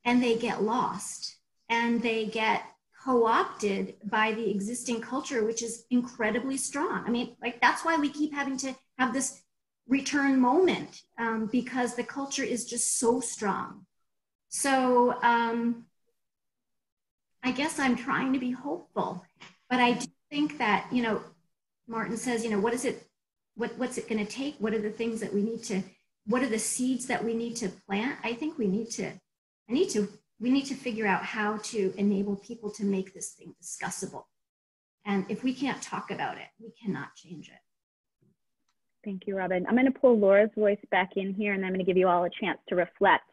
and they get lost and they get co-opted by the existing culture, which is incredibly strong. I mean, like, that's why we keep having to have this return moment, because the culture is just so strong. So I guess I'm trying to be hopeful, but I do think that, you know, Martin says, you know, what's it going to take? What are the things that we need to, what are the seeds that we need to plant? I think we need to figure out how to enable people to make this thing discussable. And if we can't talk about it, we cannot change it. Thank you, Robin. I'm going to pull Laura's voice back in here, and I'm going to give you all a chance to reflect,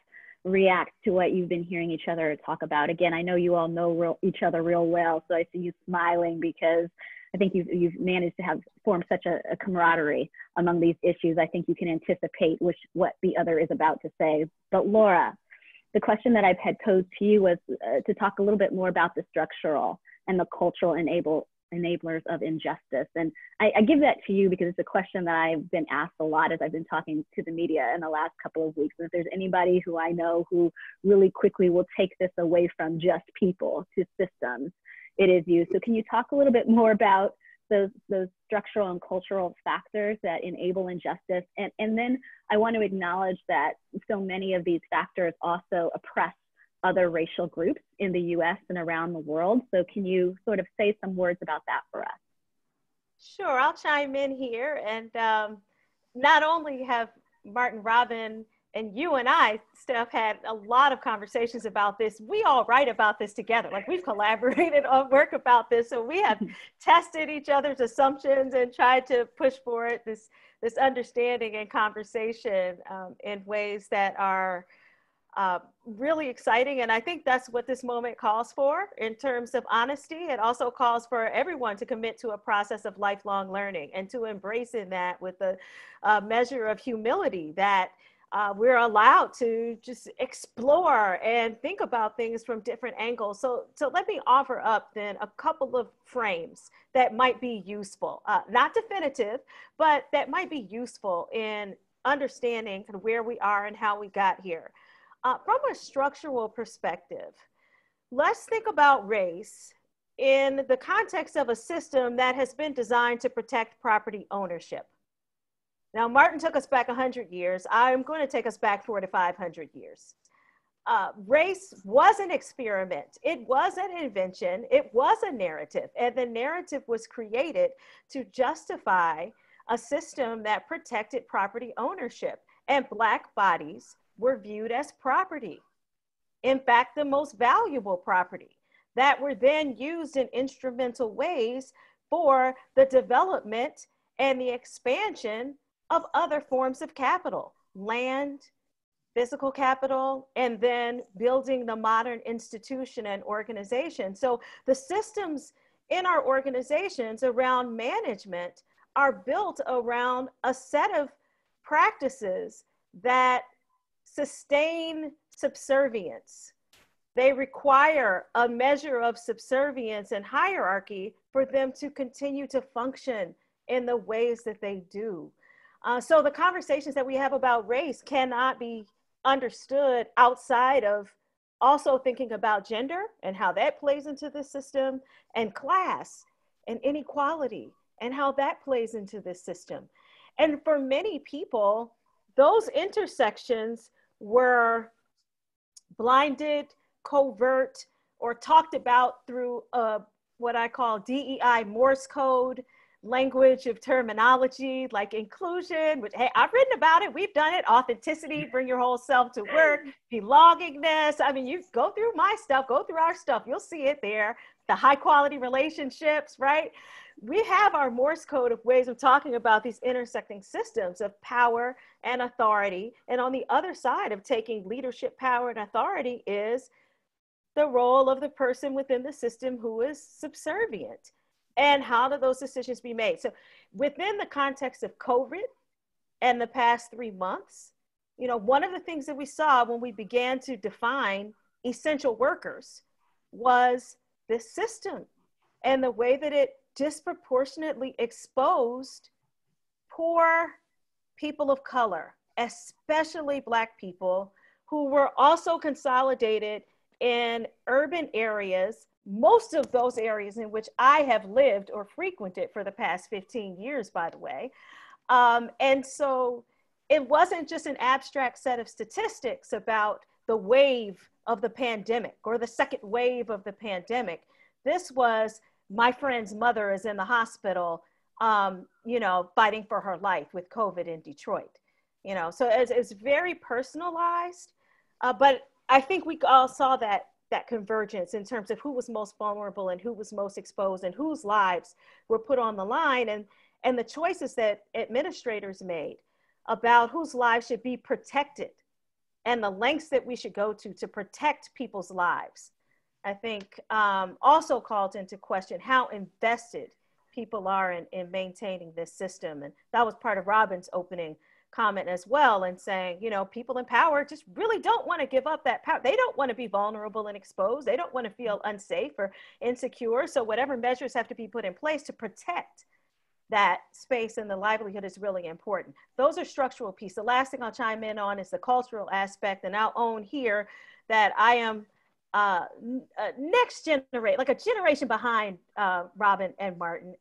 react to what you've been hearing each other talk about. Again, I know you all know each other real well, so I see you smiling because I think you've managed to have formed such a camaraderie among these issues. I think you can anticipate what the other is about to say. But Laura, the question that I've had posed to you was to talk a little bit more about the structural and the cultural enablers of injustice. And I give that to you because it's a question that I've been asked a lot as I've been talking to the media in the last couple of weeks. And if there's anybody who I know who really quickly will take this away from just people to systems, it is you. So can you talk a little bit more about those structural and cultural factors that enable injustice? And then I want to acknowledge that so many of these factors also oppress other racial groups in the US and around the world. So can you sort of say some words about that for us? Sure, I'll chime in here. And not only have Martin, Robin, and you and I, Steph, had a lot of conversations about this. We all write about this together. Like, we've collaborated on work about this. So we have tested each other's assumptions and tried to push for it, this understanding and conversation in ways that are really exciting. And I think that's what this moment calls for in terms of honesty. It also calls for everyone to commit to a process of lifelong learning and to embrace in that with a measure of humility that we're allowed to just explore and think about things from different angles. So let me offer up then a couple of frames that might be useful, not definitive, but that might be useful in understanding kind of where we are and how we got here. From a structural perspective, let's think about race in the context of a system that has been designed to protect property ownership. Now, Martin took us back 100 years. I'm going to take us back 400 to 500 years. Race was an experiment. It was an invention. It was a narrative. And the narrative was created to justify a system that protected property ownership. And Black bodies were viewed as property. In fact, the most valuable property that were then used in instrumental ways for the development and the expansion of other forms of capital, land, physical capital, and then building the modern institution and organization. So the systems in our organizations around management are built around a set of practices that sustain subservience. They require a measure of subservience and hierarchy for them to continue to function in the ways that they do. So the conversations that we have about race cannot be understood outside of also thinking about gender and how that plays into the system, and class and inequality and how that plays into this system. And for many people, those intersections were blinded, covert or talked about through what I call DEI Morse code, language of terminology like inclusion, which, hey, I've written about it, we've done it, authenticity, bring your whole self to work, belongingness. I mean, you go through my stuff, go through our stuff, you'll see it there. The high quality relationships, right? We have our Morse code of ways of talking about these intersecting systems of power and authority. And on the other side of taking leadership, power, and authority is the role of the person within the system who is subservient. And how do those decisions be made? So within the context of COVID and the past 3 months, you know, one of the things that we saw when we began to define essential workers was this system and the way that it disproportionately exposed poor people of color, especially Black people, who were also consolidated in urban areas, most of those areas in which I have lived or frequented for the past 15 years, by the way. And so it wasn't just an abstract set of statistics about the wave of the pandemic or the second wave of the pandemic. This was my friend's mother is in the hospital, you know, fighting for her life with COVID in Detroit. You know, so it's very personalized, but I think we all saw that convergence in terms of who was most vulnerable and who was most exposed and whose lives were put on the line, and the choices that administrators made about whose lives should be protected and the lengths that we should go to protect people's lives, I think also called into question how invested people are in maintaining this system. And that was part of Robin's opening comment as well, and saying, you know, people in power just really don't want to give up that power. They don't want to be vulnerable and exposed. They don't want to feel unsafe or insecure. So whatever measures have to be put in place to protect that space and the livelihood is really important. Those are structural pieces. The last thing I'll chime in on is the cultural aspect, and I'll own here that I am next generation, like a generation behind Robin and Martin.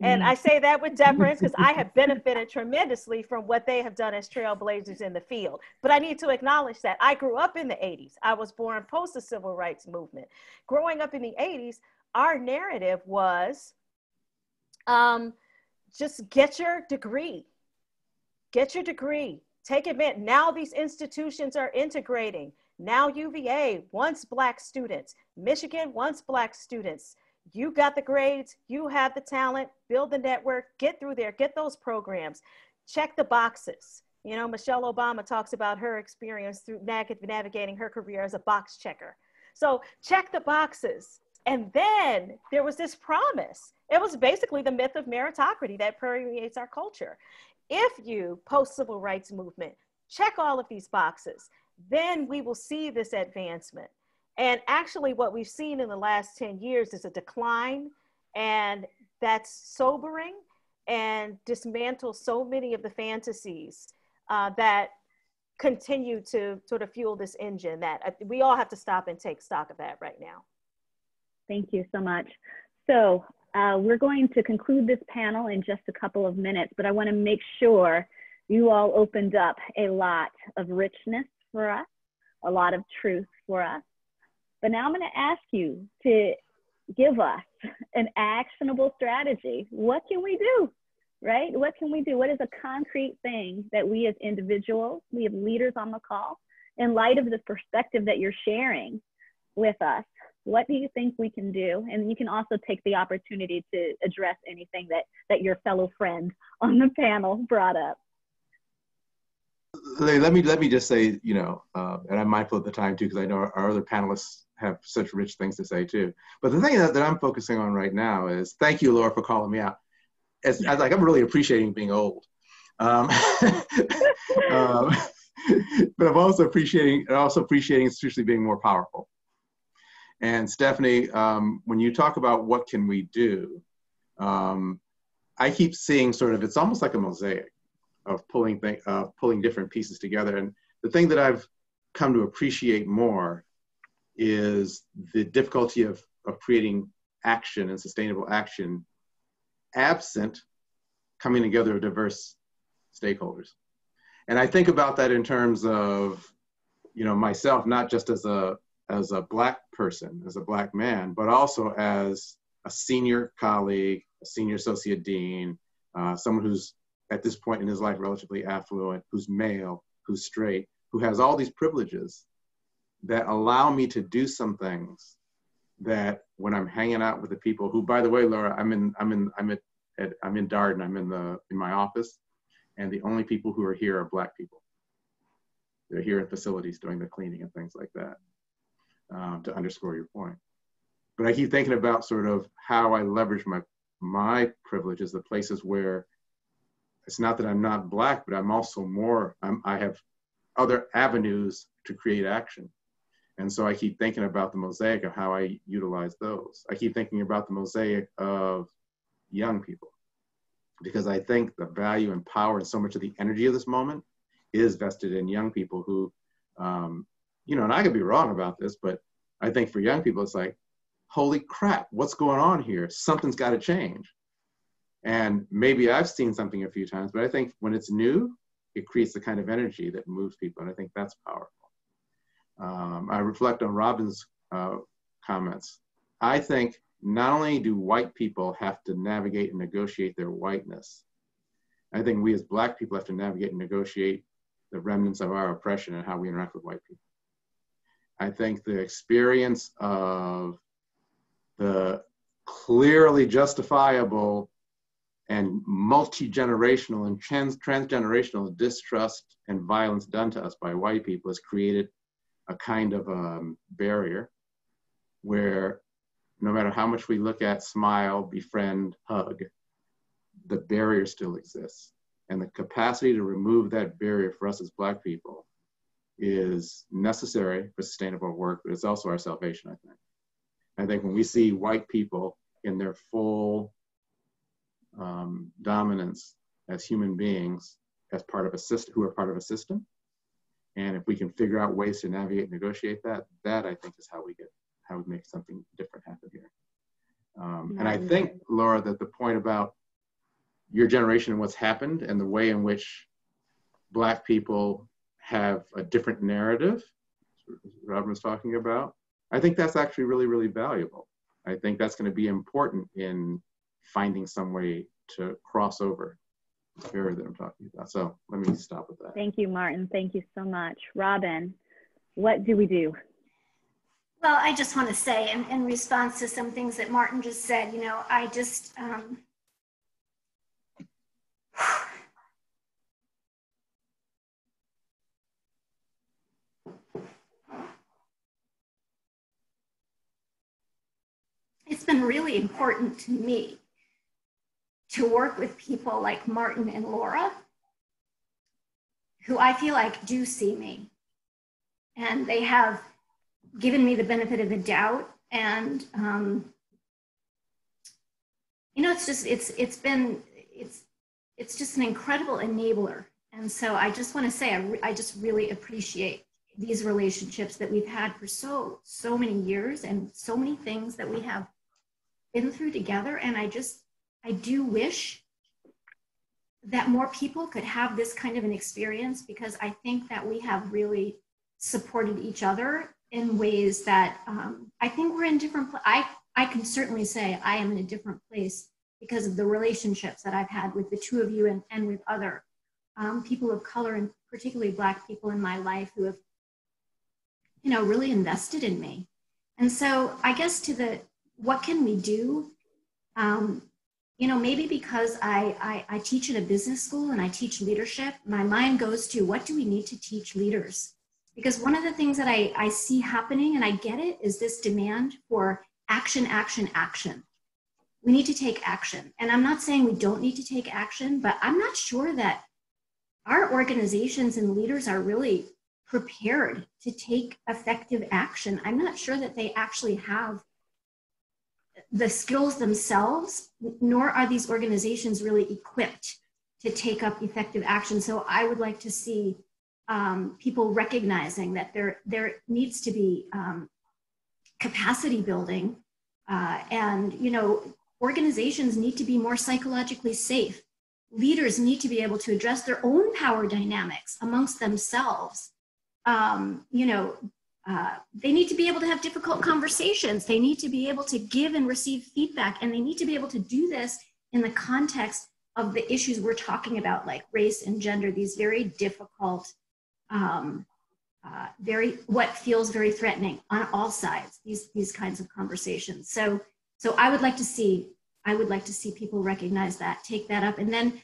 And I say that with deference because I have benefited tremendously from what they have done as trailblazers in the field. But I need to acknowledge that I grew up in the 80s. I was born post the civil rights movement. Growing up in the 80s, our narrative was just get your degree. Get your degree. Take advantage. Now these institutions are integrating. Now UVA wants Black students. Michigan wants Black students. You got the grades, you have the talent, build the network, get through there, get those programs, check the boxes. You know, Michelle Obama talks about her experience through navigating her career as a box checker. So check the boxes. And then there was this promise. It was basically the myth of meritocracy that permeates our culture. If you, post-civil rights movement, check all of these boxes, then we will see this advancement. And actually what we've seen in the last 10 years is a decline, and that's sobering and dismantles so many of the fantasies that continue to sort of fuel this engine that we all have to stop and take stock of that right now. Thank you so much. So we're going to conclude this panel in just a couple of minutes, but I want to make sure you all opened up a lot of richness for us, a lot of truth for us. But now I'm going to ask you to give us an actionable strategy. What can we do, right? What can we do? What is a concrete thing that we as individuals, we have leaders on the call, in light of the perspective that you're sharing with us, what do you think we can do? And you can also take the opportunity to address anything that your fellow friend on the panel brought up. Let me just say, you know, and I'm mindful of the time too, because I know our other panelists have such rich things to say too. But the thing that I'm focusing on right now is, thank you, Laura, for calling me out. As like, I'm really appreciating being old. But I'm also appreciating institutionally being more powerful. And Stephanie, when you talk about what can we do, I keep seeing sort of, it's almost like a mosaic of pulling different pieces together. And the thing that I've come to appreciate more is the difficulty of creating action and sustainable action absent coming together of diverse stakeholders. And I think about that in terms of, you know, myself, not just as a a Black person, as a Black man, but also as a senior colleague, a senior associate dean, someone who's at this point in his life relatively affluent, who's male, who's straight, who has all these privileges that allow me to do some things that when I'm hanging out with the people who, by the way, Laura, I'm in Darden, I'm in my office, and the only people who are here are Black people. They're here at facilities doing the cleaning and things like that, to underscore your point. But I keep thinking about sort of how I leverage my privileges, the places where it's not that I'm not Black, but I'm also I have other avenues to create action. And so I keep thinking about the mosaic of how I utilize those. I keep thinking about the mosaic of young people, because I think the value and power and so much of the energy of this moment is vested in young people who, you know, and I could be wrong about this, but I think for young people, it's like, holy crap, what's going on here? Something's got to change. And maybe I've seen something a few times, but I think when it's new, it creates the kind of energy that moves people. And I think that's powerful. I reflect on Robin's comments. I think not only do white people have to navigate and negotiate their whiteness, I think we as Black people have to navigate and negotiate the remnants of our oppression and how we interact with white people. I think the experience of the clearly justifiable and multi-generational and transgenerational distrust and violence done to us by white people has created a kind of barrier where no matter how much we look at, smile, befriend, hug, the barrier still exists. And the capacity to remove that barrier for us as Black people is necessary for sustainable work, but it's also our salvation, I think. I think when we see white people in their full dominance as human beings, as part of a system, who are part of a system, and if we can figure out ways to navigate and negotiate that, that I think is how we make something different happen here. And I think, Laura, that the point about your generation and what's happened and the way in which Black people have a different narrative, Robin was talking about, I think that's actually really, really valuable. I think that's going to be important in finding some way to cross over the barrier that I'm talking about. So let me stop with that. Thank you, Martin. Thank you so much. Robin, what do we do? Well, I just want to say, in response to some things that Martin just said, you know, I just, it's been really important to me to work with people like Martin and Laura, who I feel like do see me. And they have given me the benefit of the doubt. And, you know, it's just an incredible enabler. And so I just want to say, I just really appreciate these relationships that we've had for so many years and so many things that we have been through together. And I do wish that more people could have this kind of an experience, because I think that we have really supported each other in ways that I think we're in different, I can certainly say I am in a different place because of the relationships that I've had with the two of you and with other people of color, and particularly Black people in my life, who have, you know, really invested in me. And so I guess what can we do? You know, maybe because I teach at a business school and I teach leadership, my mind goes to, what do we need to teach leaders? Because one of the things that I see happening, and I get it, is this demand for action, action, action. We need to take action. And I'm not saying we don't need to take action, but I'm not sure that our organizations and leaders are really prepared to take effective action. I'm not sure that they actually have the skills themselves, nor are these organizations really equipped to take up effective action. So I would like to see people recognizing that there needs to be capacity building, and, you know, organizations need to be more psychologically safe. Leaders need to be able to address their own power dynamics amongst themselves. You know, they need to be able to have difficult conversations. They need to be able to give and receive feedback, and they need to be able to do this in the context of the issues we're talking about, like race and gender, these very difficult, what feels very threatening on all sides, these kinds of conversations. So I would like to see people recognize that, take that up, and then,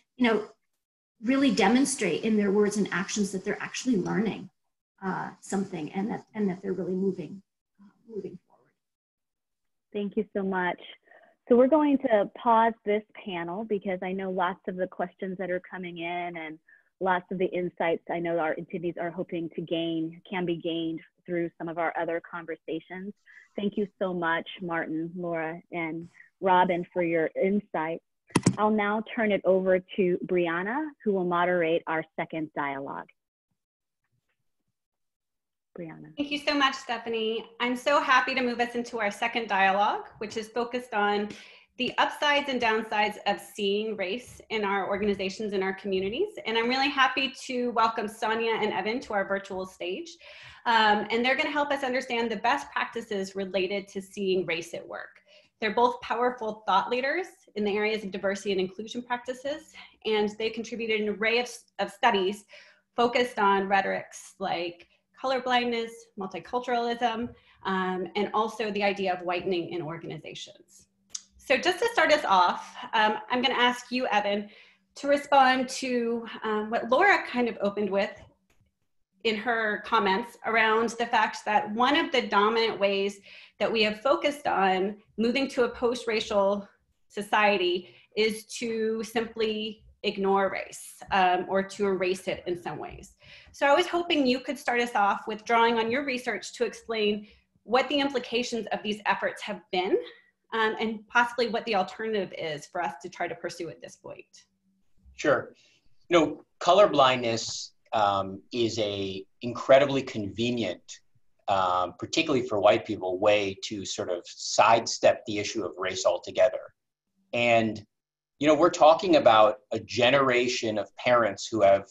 really demonstrate in their words and actions that they're actually learning something, and that they're really moving forward. Thank you so much. So we're going to pause this panel because I know lots of the questions that are coming in and lots of the insights I know our attendees are hoping to gain can be gained through some of our other conversations. Thank you so much, Martin, Laura, and Robin, for your insights. I'll now turn it over to Brianna, who will moderate our second dialogue. Brianna. Thank you so much, Stephanie. I'm so happy to move us into our second dialogue, which is focused on the upsides and downsides of seeing race in our organizations and our communities. And I'm really happy to welcome Sonia and Evan to our virtual stage. And they're gonna help us understand the best practices related to seeing race at work. They're both powerful thought leaders in the areas of diversity and inclusion practices, and they contributed an array of studies focused on rhetorics like colorblindness, multiculturalism, and also the idea of whitening in organizations. So just to start us off, I'm gonna ask you, Evan, to respond to what Laura kind of opened with in her comments around the fact that one of the dominant ways that we have focused on moving to a post-racial society is to simply ignore race or to erase it in some ways. So I was hoping you could start us off with drawing on your research to explain what the implications of these efforts have been and possibly what the alternative is for us to try to pursue at this point. Sure. Color blindness is a incredibly convenient, particularly for white people, way to sort of sidestep the issue of race altogether. And we're talking about a generation of parents who have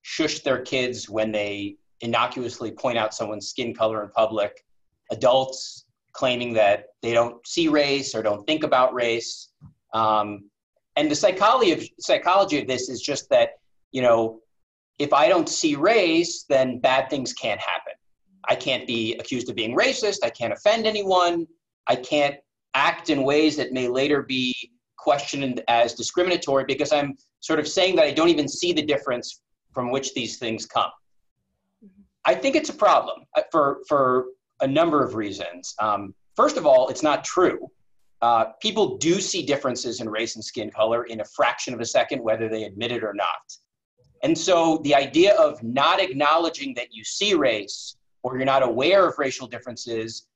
shushed their kids when they innocuously point out someone's skin color in public, adults claiming that they don't see race or don't think about race. And the psychology of this is just that, if I don't see race, then bad things can't happen. I can't be accused of being racist. I can't offend anyone. I can't act in ways that may later be questioned as discriminatory because I'm sort of saying that I don't even see the difference from which these things come. I think it's a problem for a number of reasons. First of all, it's not true. People do see differences in race and skin color in a fraction of a second, whether they admit it or not. And so the idea of not acknowledging that you see race or you're not aware of racial differences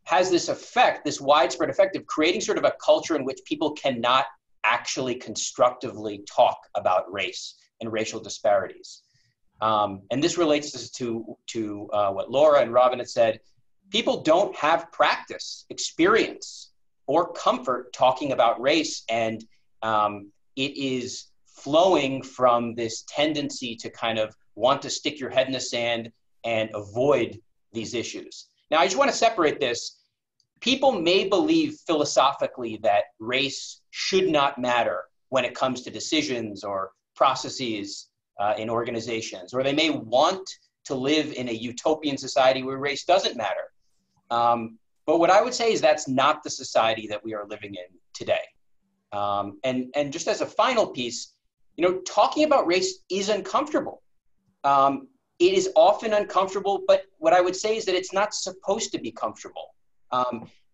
has this effect, this widespread effect of creating sort of a culture in which people cannot actually constructively talk about race and racial disparities. And this relates to what Laura and Robin had said. People don't have practice, experience, or comfort talking about race, and it is flowing from this tendency to kind of want to stick your head in the sand and avoid these issues. Now, I just want to separate this. People may believe philosophically that race should not matter when it comes to decisions or processes in organizations, or they may want to live in a utopian society where race doesn't matter. But what I would say is that's not the society that we are living in today. And just as a final piece, talking about race is uncomfortable. It is often uncomfortable, but what I would say is that it's not supposed to be comfortable.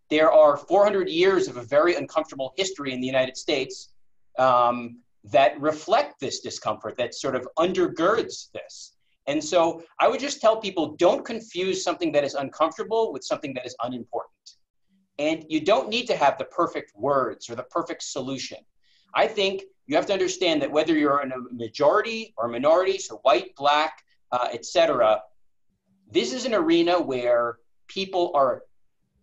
There are 400 years of a very uncomfortable history in the United States that reflect this discomfort, that sort of undergirds this. And so I would just tell people, don't confuse something that is uncomfortable with something that is unimportant. And you don't need to have the perfect words or the perfect solution. I think you have to understand that whether you're in a majority or minority, so white, black, etc., this is an arena where people are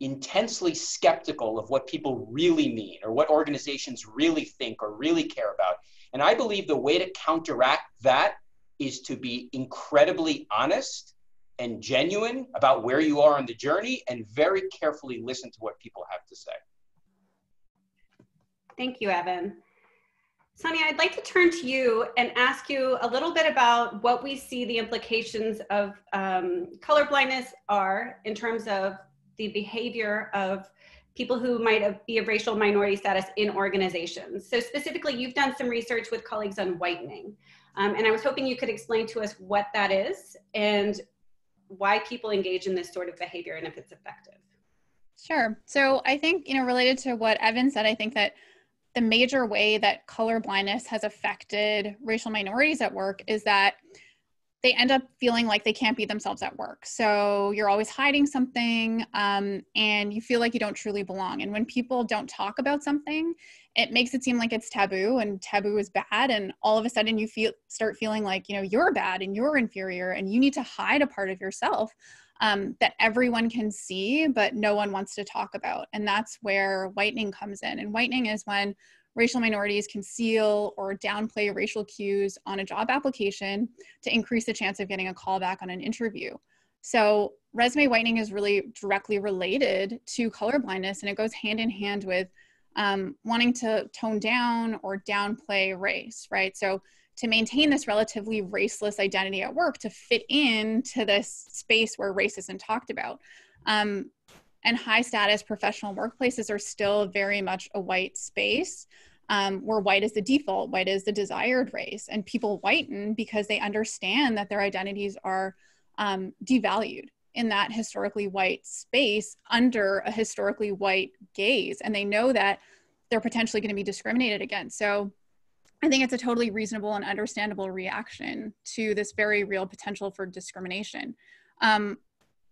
intensely skeptical of what people really mean or what organizations really think or really care about. And I believe the way to counteract that is to be incredibly honest and genuine about where you are on the journey, and very carefully listen to what people have to say. Thank you, Evan. Sonia, I'd like to turn to you and ask you a little bit about what we see the implications of color blindness are in terms of the behavior of people who might be of racial minority status in organizations. So specifically, you've done some research with colleagues on whitening. And I was hoping you could explain to us what that is and why people engage in this sort of behavior and if it's effective. Sure. So I think, related to what Evan said, I think that the major way that color blindness has affected racial minorities at work is that they end up feeling like they can't be themselves at work. So you're always hiding something, and you feel like you don't truly belong. And when people don't talk about something, it makes it seem like it's taboo, and taboo is bad. And all of a sudden you start feeling like, you're bad and you're inferior and you need to hide a part of yourself that everyone can see, but no one wants to talk about. And that's where whitening comes in. And whitening is when racial minorities conceal or downplay racial cues on a job application to increase the chance of getting a call back on an interview. So resume whitening is really directly related to color blindness, and it goes hand in hand with wanting to tone down or downplay race, right? So to maintain this relatively raceless identity at work, to fit into this space where race isn't talked about. And high status professional workplaces are still very much a white space, where white is the default, white is the desired race. And people whiten because they understand that their identities are devalued in that historically white space under a historically white gaze. And they know that they're potentially going to be discriminated against. So I think it's a totally reasonable and understandable reaction to this very real potential for discrimination.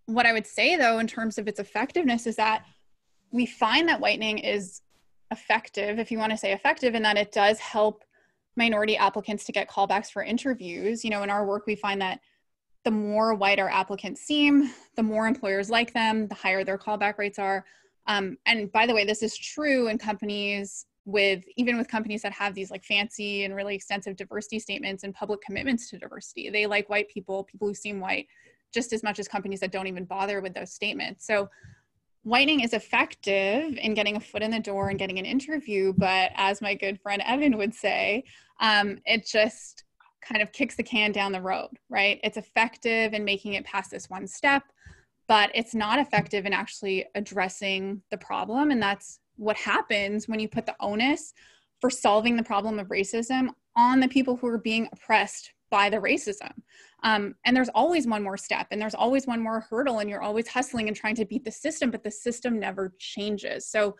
What I would say, though, in terms of its effectiveness is that we find that whitening is effective, if you want to say effective, in that it does help minority applicants to get callbacks for interviews. In our work, we find that the more white our applicants seem, the more employers like them, the higher their callback rates are. And by the way, this is true in companies even with companies that have these like fancy and really extensive diversity statements and public commitments to diversity. They like white people who seem white, just as much as companies that don't even bother with those statements. So whitening is effective in getting a foot in the door and getting an interview, but as my good friend Evan would say, it just kind of kicks the can down the road, right? It's effective in making it past this one step, but it's not effective in actually addressing the problem. And that's what happens when you put the onus for solving the problem of racism on the people who are being oppressed by the racism. And there's always one more step, and there's always one more hurdle, and you're always hustling and trying to beat the system, but the system never changes. So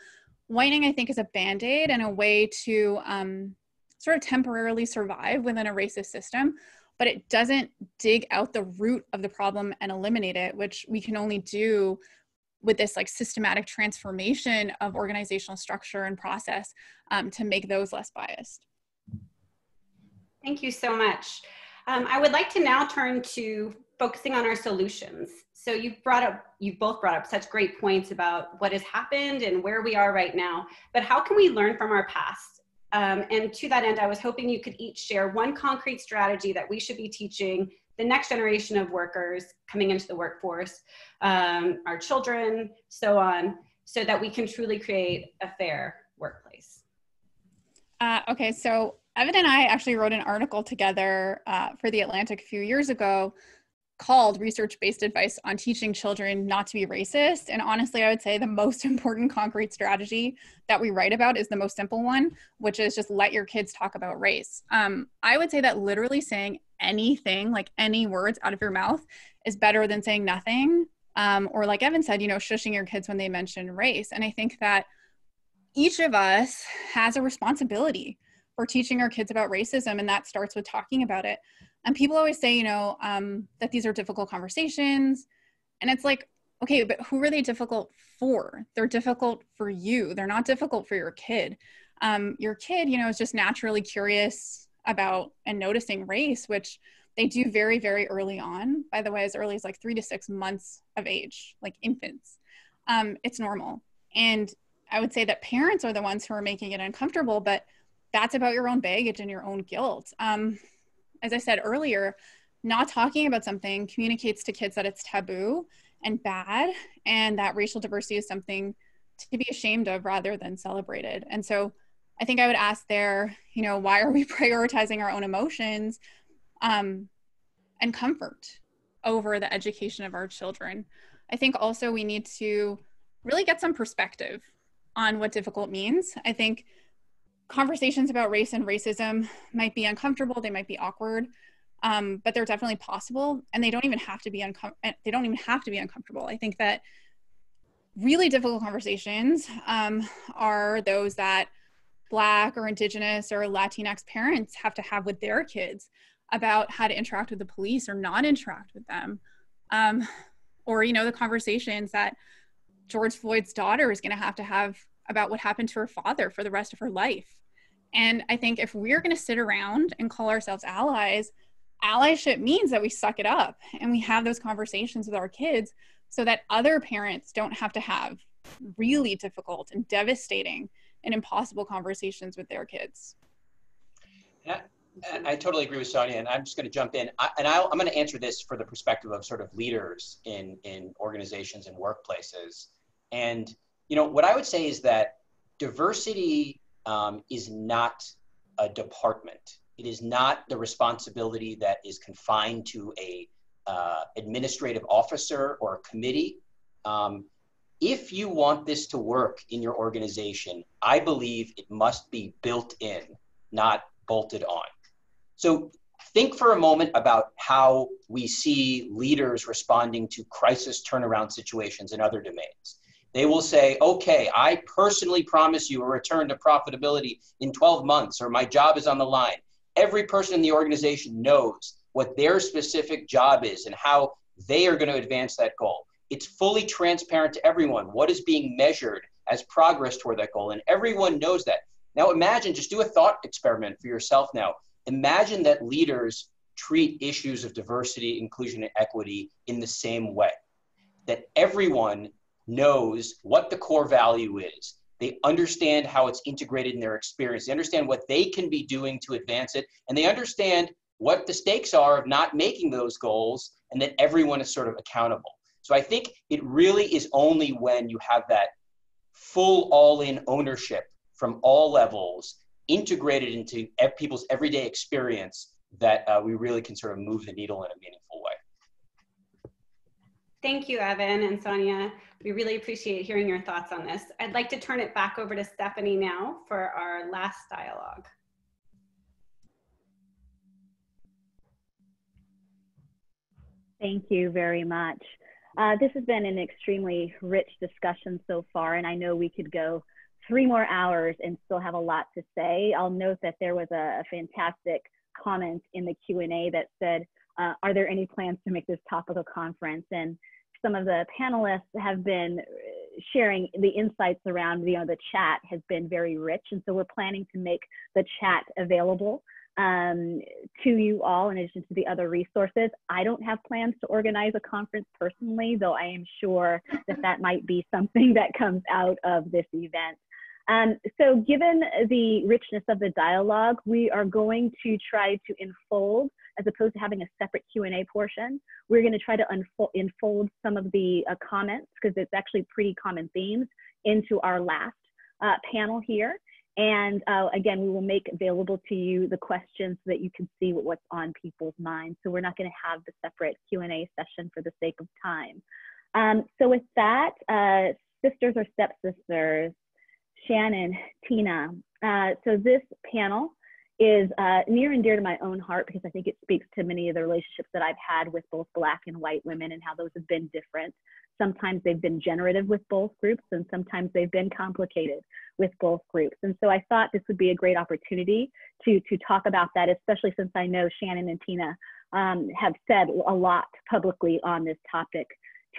whitening, I think, is a Band-Aid and a way to sort of temporarily survive within a racist system, but it doesn't dig out the root of the problem and eliminate it, which we can only do with this like systematic transformation of organizational structure and process to make those less biased. Thank you so much. I would like to now turn to focusing on our solutions. So you've both brought up such great points about what has happened and where we are right now, but how can we learn from our past? And to that end, I was hoping you could each share one concrete strategy that we should be teaching the next generation of workers coming into the workforce, our children, so on, so that we can truly create a fair workplace. Okay, so Evan and I actually wrote an article together for The Atlantic a few years ago called Research-Based Advice on Teaching Children Not to Be Racist. And honestly, I would say the most important concrete strategy that we write about is the most simple one, which is just let your kids talk about race. I would say that literally saying anything, like any words out of your mouth, is better than saying nothing. Or like Evan said, shushing your kids when they mention race. And I think that each of us has a responsibility for teaching our kids about racism, and that starts with talking about it. And people always say, that these are difficult conversations. And it's like, okay, but who are they difficult for? They're difficult for you. They're not difficult for your kid. Your kid, is just naturally curious about and noticing race, which they do very, very early on. By the way, as early as like 3 to 6 months of age, like infants. It's normal. And I would say that parents are the ones who are making it uncomfortable, but that's about your own baggage and your own guilt. As I said earlier, not talking about something communicates to kids that it's taboo and bad, and that racial diversity is something to be ashamed of rather than celebrated. And so I think I would ask there, you know, why are we prioritizing our own emotions and comfort over the education of our children? I think also we need to really get some perspective on what difficult means. I think conversations about race and racism might be uncomfortable, they might be awkward, but they're definitely possible, and they don't even have to be uncomfortable. I think that really difficult conversations are those that Black or Indigenous or Latinx parents have to have with their kids about how to interact with the police or not interact with them. Or, you know, the conversations that George Floyd's daughter is going to have about what happened to her father for the rest of her life. And I think if we're going to sit around and call ourselves allies, allyship means that we suck it up and we have those conversations with our kids so that other parents don't have to have really difficult and devastating and impossible conversations with their kids. Yeah, I totally agree with Sonia, and I'm just going to jump in. I'm going to answer this for the perspective of sort of leaders in organizations and workplaces. And, you know, what I would say is that diversity is not a department. It is not the responsibility that is confined to a administrative officer or a committee. If you want this to work in your organization, I believe it must be built in, not bolted on. So think for a moment about how we see leaders responding to crisis turnaround situations in other domains. They will say, okay, I personally promise you a return to profitability in 12 months, or my job is on the line. Every person in the organization knows what their specific job is and how they are going to advance that goal. It's fully transparent to everyone what is being measured as progress toward that goal, and everyone knows that. Now imagine, just do a thought experiment for yourself now. Imagine that leaders treat issues of diversity, inclusion, and equity in the same way, that everyone knows what the core value is. They understand how it's integrated in their experience. They understand what they can be doing to advance it, and they understand what the stakes are of not making those goals, and that everyone is sort of accountable. So I think it really is only when you have that full all-in ownership from all levels integrated into people's everyday experience that we really can sort of move the needle in a meaningful way. Thank you, Evan and Sonia. We really appreciate hearing your thoughts on this. I'd like to turn it back over to Stephanie now for our last dialogue. Thank you very much. This has been an extremely rich discussion so far, and I know we could go 3 more hours and still have a lot to say. I'll note that there was a fantastic comment in the Q&A that said, are there any plans to make this topical conference? And some of the panelists have been sharing the insights around, you know, the chat has been very rich. And so we're planning to make the chat available to you all in addition to the other resources. I don't have plans to organize a conference personally, though I am sure that that might be something that comes out of this event. So given the richness of the dialogue, we are going to try to enfold, as opposed to having a separate Q&A portion, we're going to try to enfold some of the comments, because it's actually pretty common themes, into our last panel here. And again, we will make available to you the questions so that you can see what's on people's minds. So we're not going to have the separate Q&A session for the sake of time. So with that, sisters or stepsisters, Shannon, Tina. So this panel is near and dear to my own heart because I think it speaks to many of the relationships that I've had with both Black and white women and how those have been different. Sometimes they've been generative with both groups, and sometimes they've been complicated with both groups. And so I thought this would be a great opportunity to talk about that, especially since I know Shannon and Tina have said a lot publicly on this topic.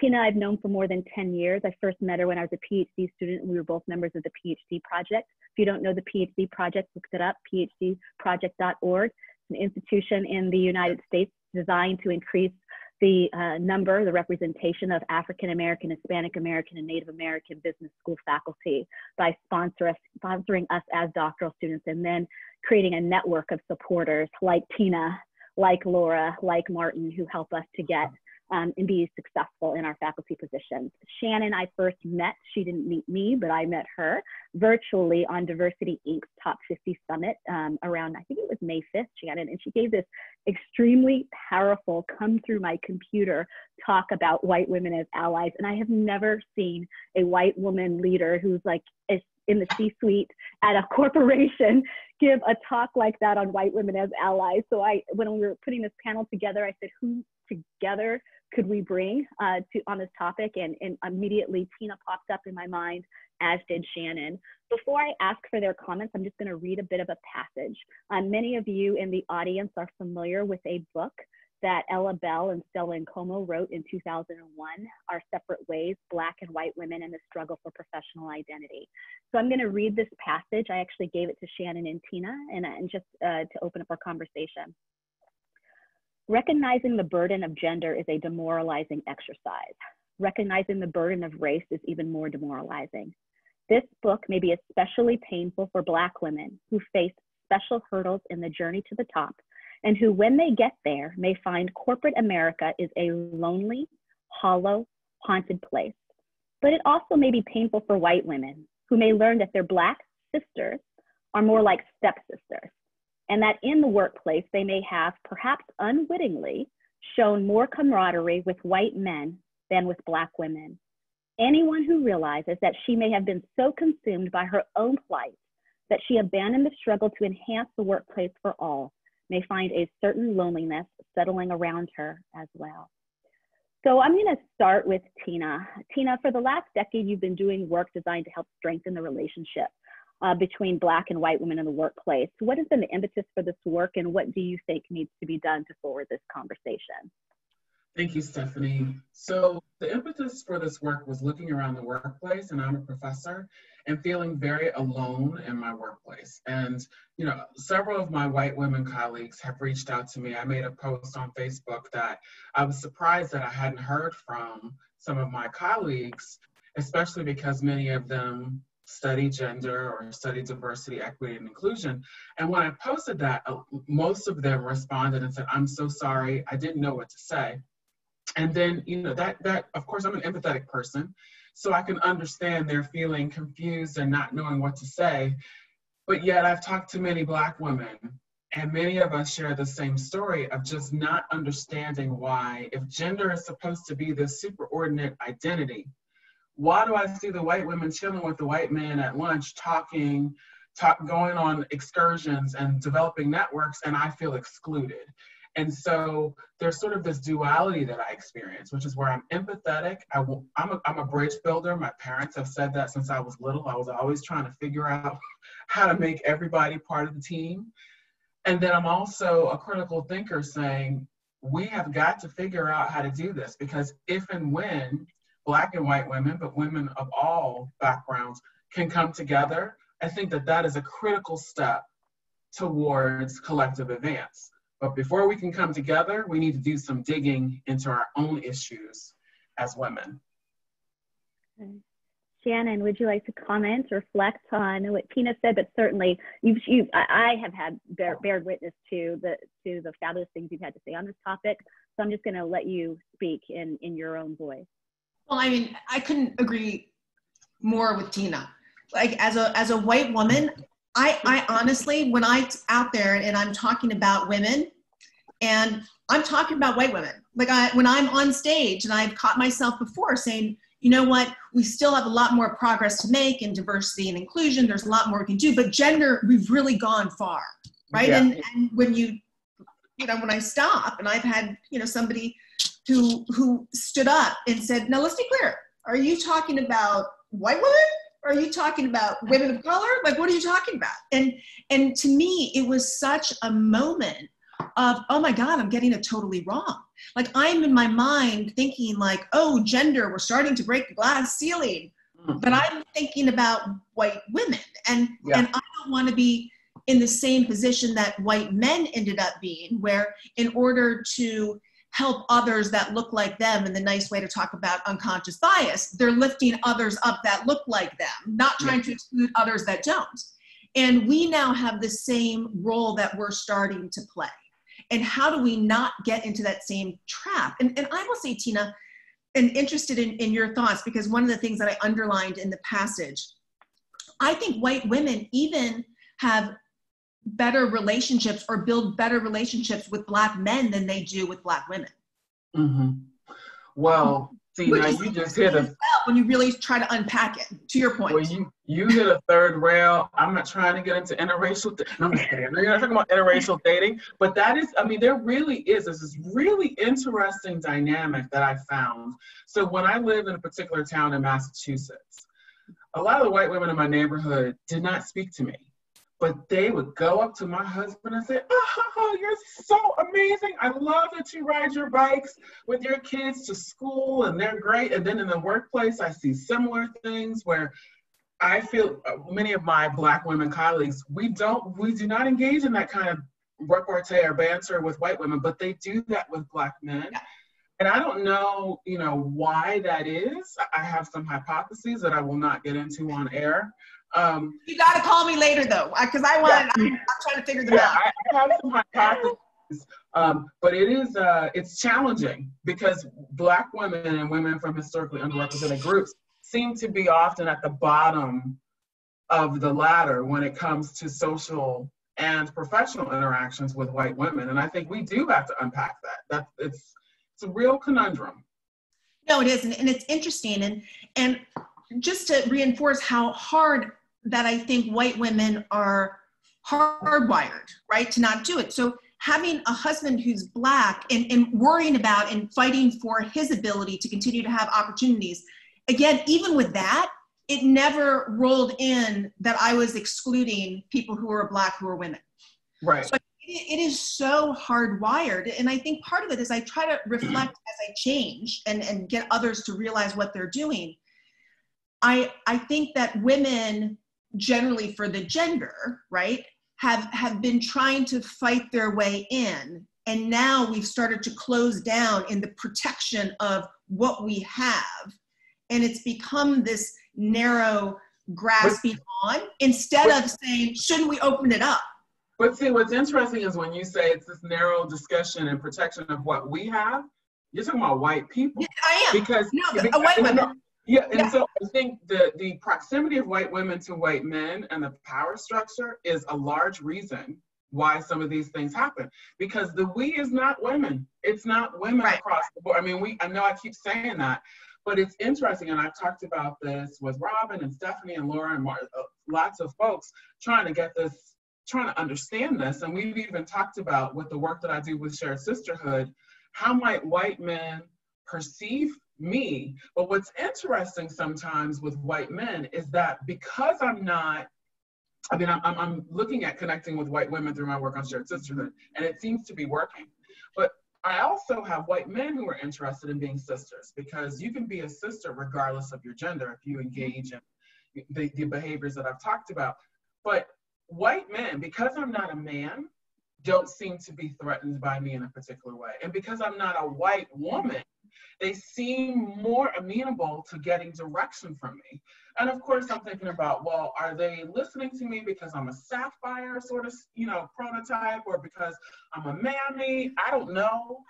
Tina, I've known for more than 10 years. I first met her when I was a PhD student, and we were both members of the PhD Project. If you don't know the PhD Project, look it up, phdproject.org. It's an institution in the United States designed to increase the the representation of African American, Hispanic American, and Native American business school faculty by sponsoring us as doctoral students, and then creating a network of supporters like Tina like Laura, like Martin, who help us to get and be successful in our faculty positions. Shannon, I first met, she didn't meet me, but I met her virtually on Diversity Inc.'s Top 50 Summit around, I think it was May 5th, Shannon, and she gave this extremely powerful come through my computer talk about white women as allies. And I have never seen a white woman leader who's like in the C-suite at a corporation give a talk like that on white women as allies. So when we were putting this panel together, I said, who together could we bring on this topic? And immediately Tina popped up in my mind, as did Shannon. Before I ask for their comments, I'm just going to read a bit of a passage. Many of you in the audience are familiar with a book that Ella Bell and Stella Nkomo wrote in 2001, Our Separate Ways, Black and White Women and the Struggle for Professional Identity. So I'm gonna read this passage. I actually gave it to Shannon and Tina and just to open up our conversation. Recognizing the burden of gender is a demoralizing exercise. Recognizing the burden of race is even more demoralizing. This book may be especially painful for Black women who face special hurdles in the journey to the top, and who, when they get there, may find corporate America is a lonely, hollow, haunted place. But it also may be painful for white women who may learn that their Black sisters are more like stepsisters, and that in the workplace they may have, perhaps unwittingly, shown more camaraderie with white men than with Black women. Anyone who realizes that she may have been so consumed by her own plight that she abandoned the struggle to enhance the workplace for all may find a certain loneliness settling around her as well. So I'm going to start with Tina. Tina, for the last decade, you've been doing work designed to help strengthen the relationship between Black and white women in the workplace. What has been the impetus for this work, and what do you think needs to be done to forward this conversation? Thank you, Stephanie. So the impetus for this work was looking around the workplace, and I'm a professor, and feeling very alone in my workplace. And, you know, several of my white women colleagues have reached out to me. I made a post on Facebook that I was surprised that I hadn't heard from some of my colleagues, especially because many of them study gender or study diversity, equity, and inclusion. And when I posted that, most of them responded and said, I'm so sorry, I didn't know what to say. And then, you know, that of course, I'm an empathetic person, so I can understand they're feeling confused and not knowing what to say. But yet I've talked to many Black women, and many of us share the same story of just not understanding why, if gender is supposed to be this superordinate identity, why do I see the white women chilling with the white man at lunch, going on excursions and developing networks, and I feel excluded? And so there's sort of this duality that I experience, which is where I'm empathetic. I'm a bridge builder. My parents have said that since I was little. I was always trying to figure out how to make everybody part of the team. And then I'm also a critical thinker, saying, we have got to figure out how to do this, because if and when Black and white women, but women of all backgrounds, can come together, I think that that is a critical step towards collective advance. But before we can come together, we need to do some digging into our own issues as women. Okay. Shannon, would you like to comment, reflect on what Tina said? But certainly, I have had bared witness to the fabulous things you've had to say on this topic. So I'm just going to let you speak in your own voice. Well, I mean, I couldn't agree more with Tina. Like, as a white woman, I honestly, when I'm out there and I'm talking about women, and I'm talking about white women, like when I'm on stage, and I've caught myself before saying, you know what, we still have a lot more progress to make in diversity and inclusion. There's a lot more we can do, but gender, we've really gone far, right? Yeah. And when when I stop, and I've had, somebody who stood up and said, now let's be clear, are you talking about white women? Are you talking about women of color? Like, what are you talking about? And to me, it was such a moment of, oh my God, I'm getting it totally wrong. Like, I'm in my mind thinking like, oh, gender, we're starting to break the glass ceiling. Mm-hmm. But I'm thinking about white women. And I don't want to be in the same position that white men ended up being, where in order to help others that look like them, in the nice way to talk about unconscious bias, they're lifting others up that look like them, not trying to exclude others that don't. And we now have the same role that we're starting to play. And how do we not get into that same trap? And I will say, Tina, and interested in your thoughts, because one of the things that I underlined in the passage, I think white women even have better relationships or build better relationships with Black men than they do with Black women. Mm-hmm. Well, see, now you just hit a, when you really try to unpack it, to your point. Well, you hit a third rail. I'm not trying to get into interracial, no, I'm just kidding. You're not talking about interracial dating, but that is, I mean, there really is this really interesting dynamic that I found. So when I lived in a particular town in Massachusetts, a lot of the white women in my neighborhood did not speak to me, but they would go up to my husband and say, oh, you're so amazing. I love that you ride your bikes with your kids to school and they're great. And then in the workplace, I see similar things where I feel many of my Black women colleagues, we do not engage in that kind of repartee or banter with white women, but they do that with Black men. Yeah. And I don't know, why that is. I have some hypotheses that I will not get into on air. You got to call me later though, because I'm trying to figure them out. I have some hypotheses, but it's challenging because Black women and women from historically underrepresented groups seem to be often at the bottom of the ladder when it comes to social and professional interactions with white women. And I think we do have to unpack that. It's a real conundrum. No, it is, and it's interesting. And just to reinforce how hard that I think white women are hardwired, right, to not do it. So having a husband who's Black and worrying about and fighting for his ability to continue to have opportunities, again, even with that, it never rolled in that I was excluding people who are Black who are women. Right. So it is so hardwired. And I think part of it is I try to reflect as I change and get others to realize what they're doing. I think that women generally for the gender, right, have been trying to fight their way in. And now we've started to close down in the protection of what we have. And it's become this narrow grasping on instead of saying, shouldn't we open it up? But see, what's interesting is when you say it's this narrow discussion and protection of what we have, you're talking about white people. Yeah, I am. Because a white woman. Yeah, so I think the proximity of white women to white men and the power structure is a large reason why some of these things happen. Because the we is not women. It's not women across the board. I mean, I know I keep saying that, but it's interesting, and I've talked about this with Robin and Stephanie and Laura and lots of folks trying to understand this. And we've even talked about with the work that I do with Shared Sisterhood, how might white men perceive me? But what's interesting sometimes with white men is that because I'm looking at connecting with white women through my work on Shared Sisterhood, and it seems to be working. But I also have white men who are interested in being sisters, because you can be a sister regardless of your gender if you engage in the behaviors that I've talked about. But white men, because I'm not a man, don't seem to be threatened by me in a particular way. And because I'm not a white woman, they seem more amenable to getting direction from me. And of course, I'm thinking about, well, are they listening to me because I'm a sapphire sort of, prototype, or because I'm a mammy? I don't know.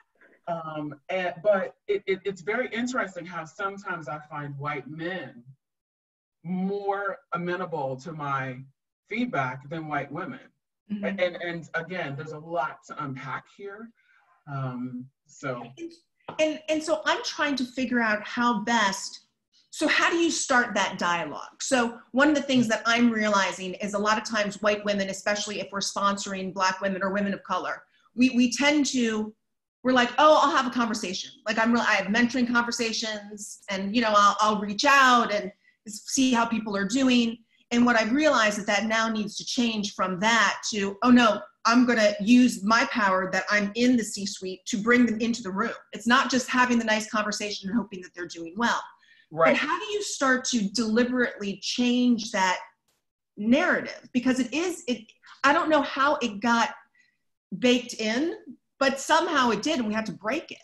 But it's very interesting how sometimes I find white men more amenable to my feedback than white women. Mm-hmm. And again, there's a lot to unpack here. So I'm trying to figure out how do you start that dialogue? So one of the things that I'm realizing is a lot of times white women, especially if we're sponsoring Black women or women of color, we tend to, we're like, oh, I'll have a conversation. Like I have mentoring conversations and, I'll reach out and see how people are doing. And what I've realized is that now needs to change from that to, oh no, I'm going to use my power that I'm in the C-suite to bring them into the room. It's not just having the nice conversation and hoping that they're doing well. Right. But how do you start to deliberately change that narrative? Because I don't know how it got baked in, but somehow it did, and we had to break it.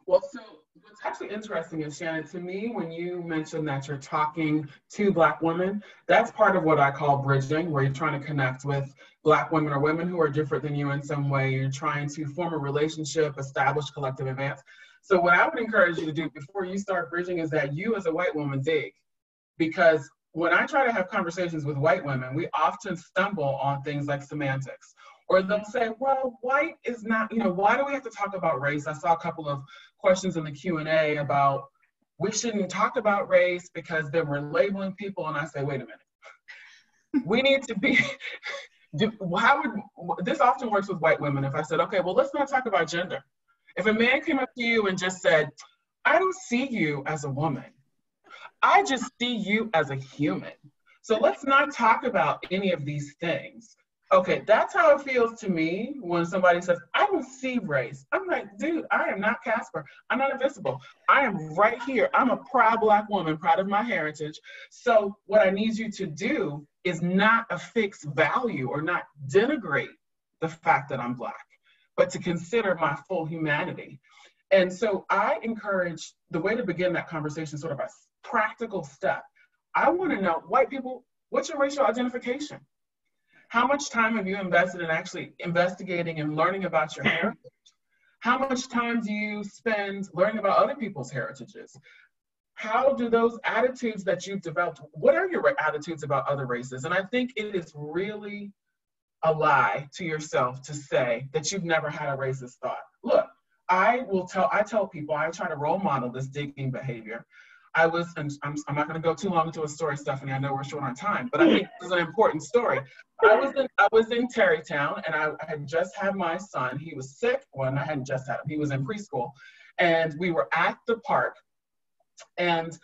Well, so What's actually interesting is, Shannon, to me, when you mentioned that you're talking to Black women, that's part of what I call bridging, where you're trying to connect with Black women or women who are different than you in some way. You're trying to form a relationship, establish collective advance. So what I would encourage you to do before you start bridging is that you as a white woman dig. Because when I try to have conversations with white women, we often stumble on things like semantics. Or they'll say, well, white is not, why do we have to talk about race? I saw a couple of questions in the Q&A about we shouldn't talk about race because then we're labeling people. And I say, wait a minute. We need to be, this often works with white women. If I said, okay, well, let's not talk about gender. If a man came up to you and just said, I don't see you as a woman. I just see you as a human. So let's not talk about any of these things. Okay, that's how it feels to me when somebody says, I don't see race. I'm like, dude, I am not Casper. I'm not invisible. I am right here. I'm a proud Black woman, proud of my heritage. So what I need you to do is not affix value or not denigrate the fact that I'm Black, but to consider my full humanity. And so I encourage the way to begin that conversation, sort of a practical step. I want to know, white people, what's your racial identification? How much time have you invested in actually investigating and learning about your heritage? How much time do you spend learning about other people's heritages? How do those attitudes that you've developed, what are your attitudes about other races? And I think it is really a lie to yourself to say that you've never had a racist thought. Look, I tell people, I try to role model this digging behavior. I'm not going to go too long into a story, Stephanie. I know we're short on time, but I think this is an important story. I was in Tarrytown, and I had just had my son. He was sick. Well, I hadn't just had him. He was in preschool, and we were at the park, and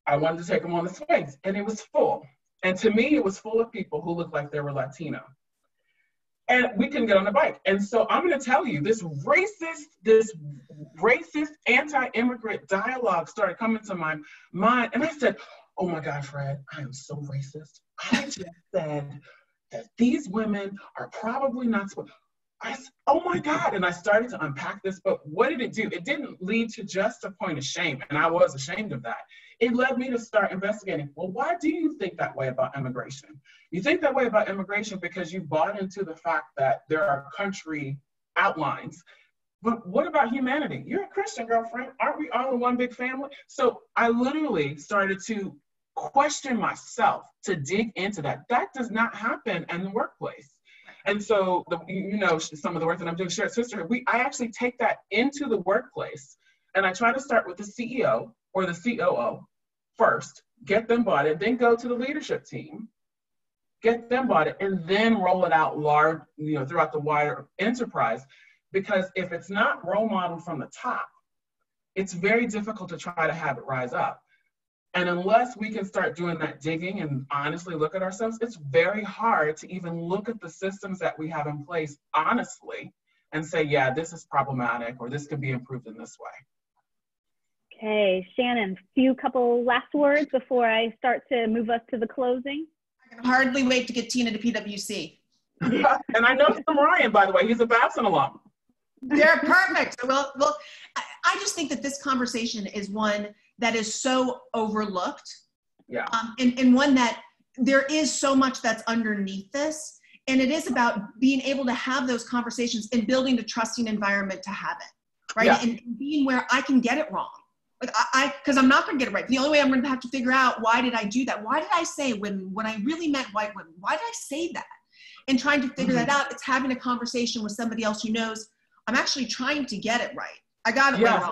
I wanted to take him on the swings, and it was full. And to me, it was full of people who looked like they were Latino. And we couldn't get on the bike. And so I'm going to tell you, this racist anti-immigrant dialogue started coming to my mind. And I said, oh my God, Fred, I am so racist. I just said that these women are probably not supposed. Oh my God. And I started to unpack this, but what did it do? It didn't lead to just a point of shame. And I was ashamed of that. It led me to start investigating, well, why do you think that way about immigration? You think that way about immigration because you bought into the fact that there are country outlines. But what about humanity? You're a Christian, girlfriend. Aren't we all in one big family? So I literally started to question myself, to dig into that. That does not happen in the workplace. And so, some of the work that I'm doing, Shared Sisterhood, I actually take that into the workplace. And I try to start with the CEO or the COO first, get them bought it, then go to the leadership team, get them bought it, and then roll it out large, throughout the wider enterprise. Because if it's not role modeled from the top, it's very difficult to try to have it rise up. And unless we can start doing that digging and honestly look at ourselves, it's very hard to even look at the systems that we have in place honestly and say, yeah, this is problematic or this could be improved in this way. Okay, Shannon, couple last words before I start to move us to the closing. I can hardly wait to get Tina to PwC. And I know from Ryan, by the way, he's a Babson alum. They're perfect. Well, I just think that this conversation is one that is so overlooked. Yeah. And one that there is so much that's underneath this. And it is about being able to have those conversations and building the trusting environment to have it, right? Yeah. And being where I can get it wrong. Like because I'm not going to get it right. The only way I'm going to have to figure out, why did I do that? Why did I say when I really meant white women? Why did I say that? And trying to figure that out, it's having a conversation with somebody else who knows I'm actually trying to get it right. I got it wrong.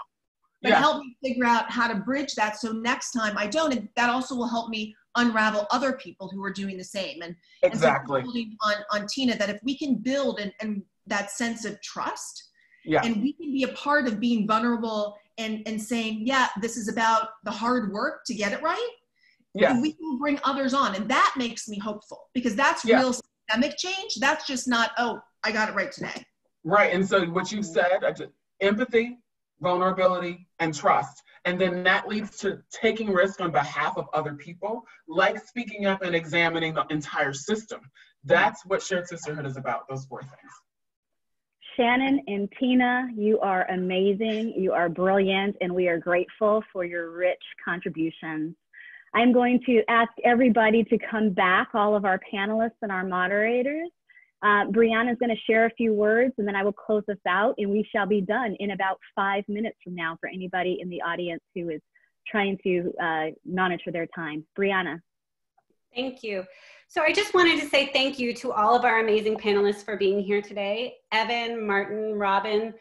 But help me figure out how to bridge that so next time I don't. And that also will help me unravel other people who are doing the same. And exactly. And so building on Tina, that if we can build and that sense of trust, and we can be a part of being vulnerable and saying, yeah, this is about the hard work to get it right. Yeah. We can bring others on. And that makes me hopeful, because that's real systemic change. That's just not, oh, I got it right today. Right. And so what you said, empathy, vulnerability, and trust. And then that leads to taking risk on behalf of other people, like speaking up and examining the entire system. That's what Shared Sisterhood is about, those 4 things. Shannon and Tina, you are amazing. You are brilliant, and we are grateful for your rich contributions. I'm going to ask everybody to come back, all of our panelists and our moderators. Brianna is going to share a few words, and then I will close us out, and we shall be done in about 5 minutes from now for anybody in the audience who is trying to monitor their time. Brianna. Thank you. So I just wanted to say thank you to all of our amazing panelists for being here today. Evan, Martin, Robin,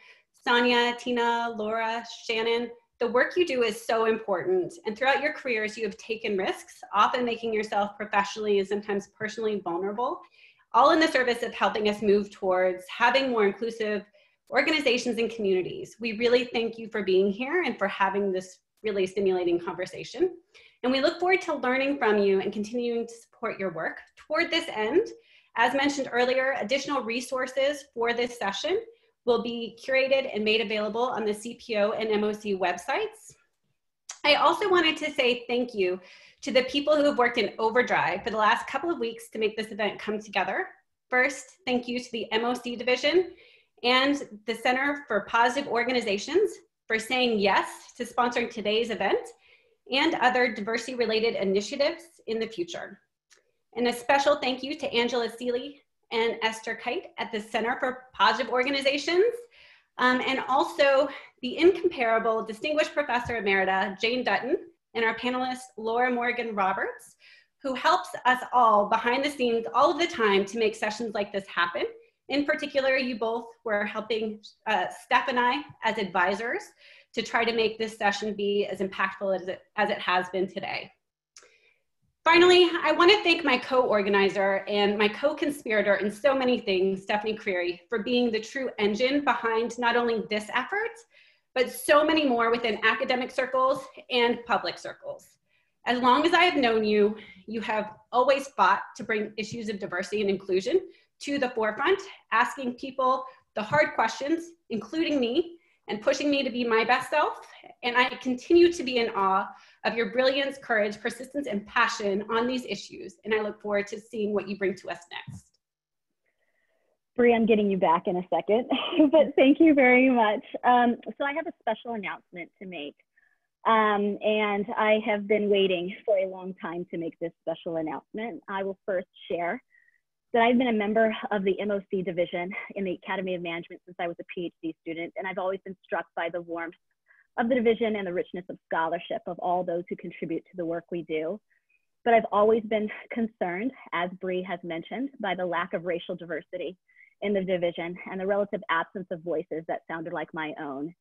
Sonia, Tina, Laura, Shannon. The work you do is so important. And throughout your careers, you have taken risks, often making yourself professionally and sometimes personally vulnerable, all in the service of helping us move towards having more inclusive organizations and communities. We really thank you for being here and for having this really stimulating conversation. And we look forward to learning from you and continuing to support your work. Toward this end, as mentioned earlier, additional resources for this session will be curated and made available on the CPO and MOC websites. I also wanted to say thank you to the people who have worked in overdrive for the last couple of weeks to make this event come together. First, thank you to the MOC division and the Center for Positive Organizations for saying yes to sponsoring today's event and other diversity-related initiatives in the future. And a special thank you to Angela Seeley and Esther Kite at the Center for Positive Organizations, and also the incomparable Distinguished Professor Emerita, Jane Dutton, and our panelist, Laura Morgan Roberts, who helps us all behind the scenes all of the time to make sessions like this happen. In particular, you both were helping Steph and I as advisors to try to make this session be as impactful as it has been today. Finally, I want to thank my co-organizer and my co-conspirator in so many things, Stephanie Creary, for being the true engine behind not only this effort, but so many more within academic circles and public circles. As long as I have known you, you have always fought to bring issues of diversity and inclusion to the forefront, asking people the hard questions, including me, and pushing me to be my best self. And I continue to be in awe of your brilliance, courage, persistence, and passion on these issues. And I look forward to seeing what you bring to us next. Bree, I'm getting you back in a second, but thank you very much. So I have a special announcement to make. And I have been waiting for a long time to make this special announcement. I will first share that I've been a member of the MOC division in the Academy of Management since I was a PhD student, and I've always been struck by the warmth of the division and the richness of scholarship of all those who contribute to the work we do. But I've always been concerned, as Bree has mentioned, by the lack of racial diversity in the division and the relative absence of voices that sounded like my own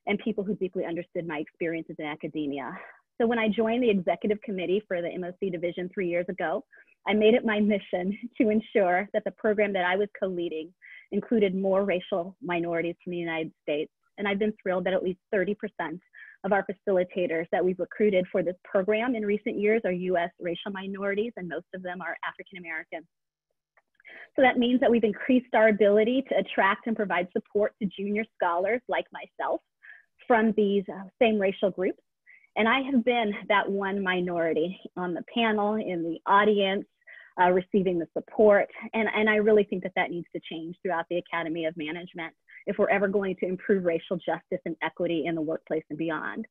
and people who deeply understood my experiences in academia. So when I joined the executive committee for the MOC division 3 years ago, I made it my mission to ensure that the program that I was co-leading included more racial minorities from the United States. And I've been thrilled that at least 30% of our facilitators that we've recruited for this program in recent years are US racial minorities, and most of them are African American. So that means that we've increased our ability to attract and provide support to junior scholars like myself from these same racial groups. And I have been that one minority on the panel, in the audience, receiving the support. And I really think that that needs to change throughout the Academy of Management if we're ever going to improve racial justice and equity in the workplace and beyond.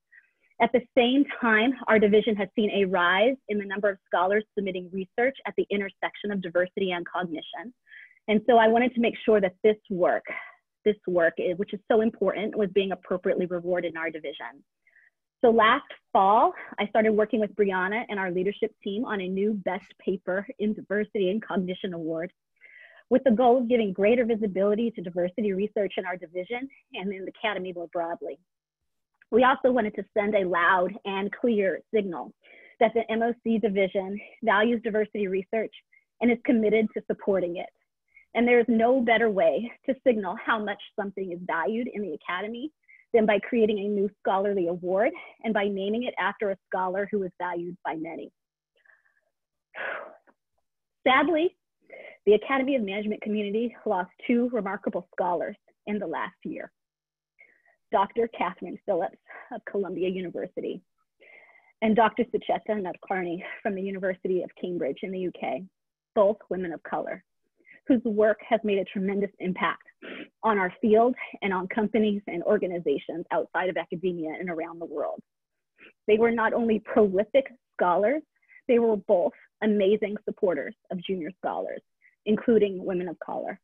At the same time, our division has seen a rise in the number of scholars submitting research at the intersection of diversity and cognition. And so I wanted to make sure that this work, which is so important, was being appropriately rewarded in our division. So last fall, I started working with Brianna and our leadership team on a new Best Paper in Diversity and Cognition Award, with the goal of giving greater visibility to diversity research in our division and in the Academy more broadly. We also wanted to send a loud and clear signal that the MOC division values diversity research and is committed to supporting it. And there's no better way to signal how much something is valued in the Academy than by creating a new scholarly award and by naming it after a scholar who is valued by many. Sadly, the Academy of Management community lost two remarkable scholars in the last year. Dr. Catherine Phillips of Columbia University and Dr. Sucheta Nadkarni from the University of Cambridge in the UK, both women of color, whose work has made a tremendous impact on our field and on companies and organizations outside of academia and around the world. They were not only prolific scholars, they were both amazing supporters of junior scholars, including women of color.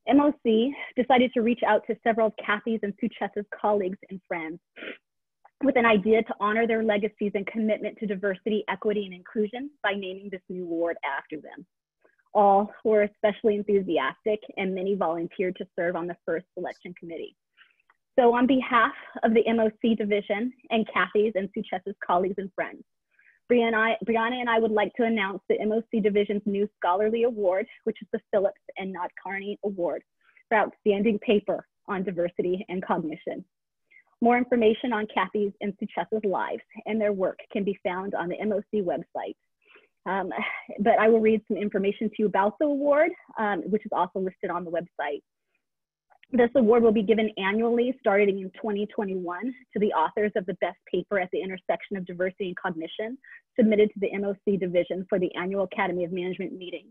MOC decided to reach out to several of Kathy's and Suchetta's colleagues and friends with an idea to honor their legacies and commitment to diversity, equity, and inclusion by naming this new award after them. All were especially enthusiastic, and many volunteered to serve on the first selection committee. So on behalf of the MOC division and Kathy's and Suchetta's colleagues and friends, Brianna and I would like to announce the MOC division's new scholarly award, which is the Phillips and Nadkarni Award for Outstanding Paper on Diversity and Cognition. More information on Kathy's and Suchetta's lives and their work can be found on the MOC website. But I will read some information to you about the award, which is also listed on the website. This award will be given annually starting in 2021 to the authors of the best paper at the intersection of diversity and cognition submitted to the MOC division for the annual Academy of Management meeting.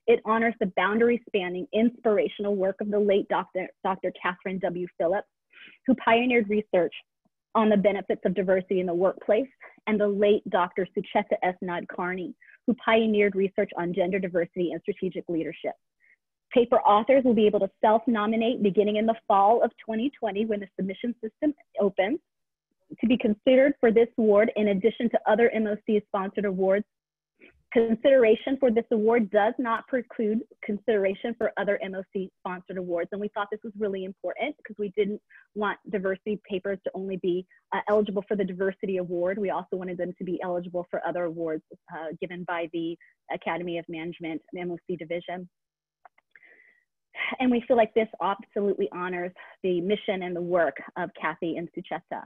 It honors the boundary-spanning inspirational work of the late Dr. Catherine W. Phillips, who pioneered research on the benefits of diversity in the workplace, and the late Dr. Suchetta S. Nadkarni, who pioneered research on gender diversity and strategic leadership. Paper authors will be able to self-nominate beginning in the fall of 2020 when the submission system opens to be considered for this award in addition to other MOC-sponsored awards. Consideration for this award does not preclude consideration for other MOC-sponsored awards, and we thought this was really important because we didn't want diversity papers to only be eligible for the diversity award. We also wanted them to be eligible for other awards given by the Academy of Management MOC division. And we feel like this absolutely honors the mission and the work of Kathy and Suchetta.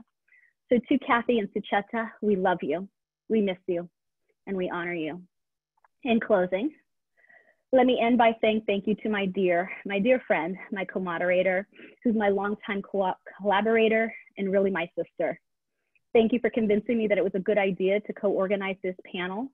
So to Kathy and Suchetta, we love you, we miss you, and we honor you. In closing, let me end by saying thank you to my dear friend, my co-moderator, who's my longtime collaborator and really my sister. Thank you for convincing me that it was a good idea to co-organize this panel,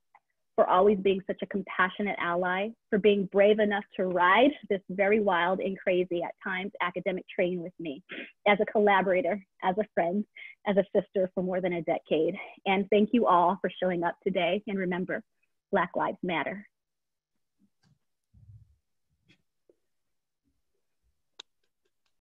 for always being such a compassionate ally, for being brave enough to ride this very wild and crazy at times academic train with me, as a collaborator, as a friend, as a sister for more than a decade. And thank you all for showing up today. And remember, Black Lives Matter.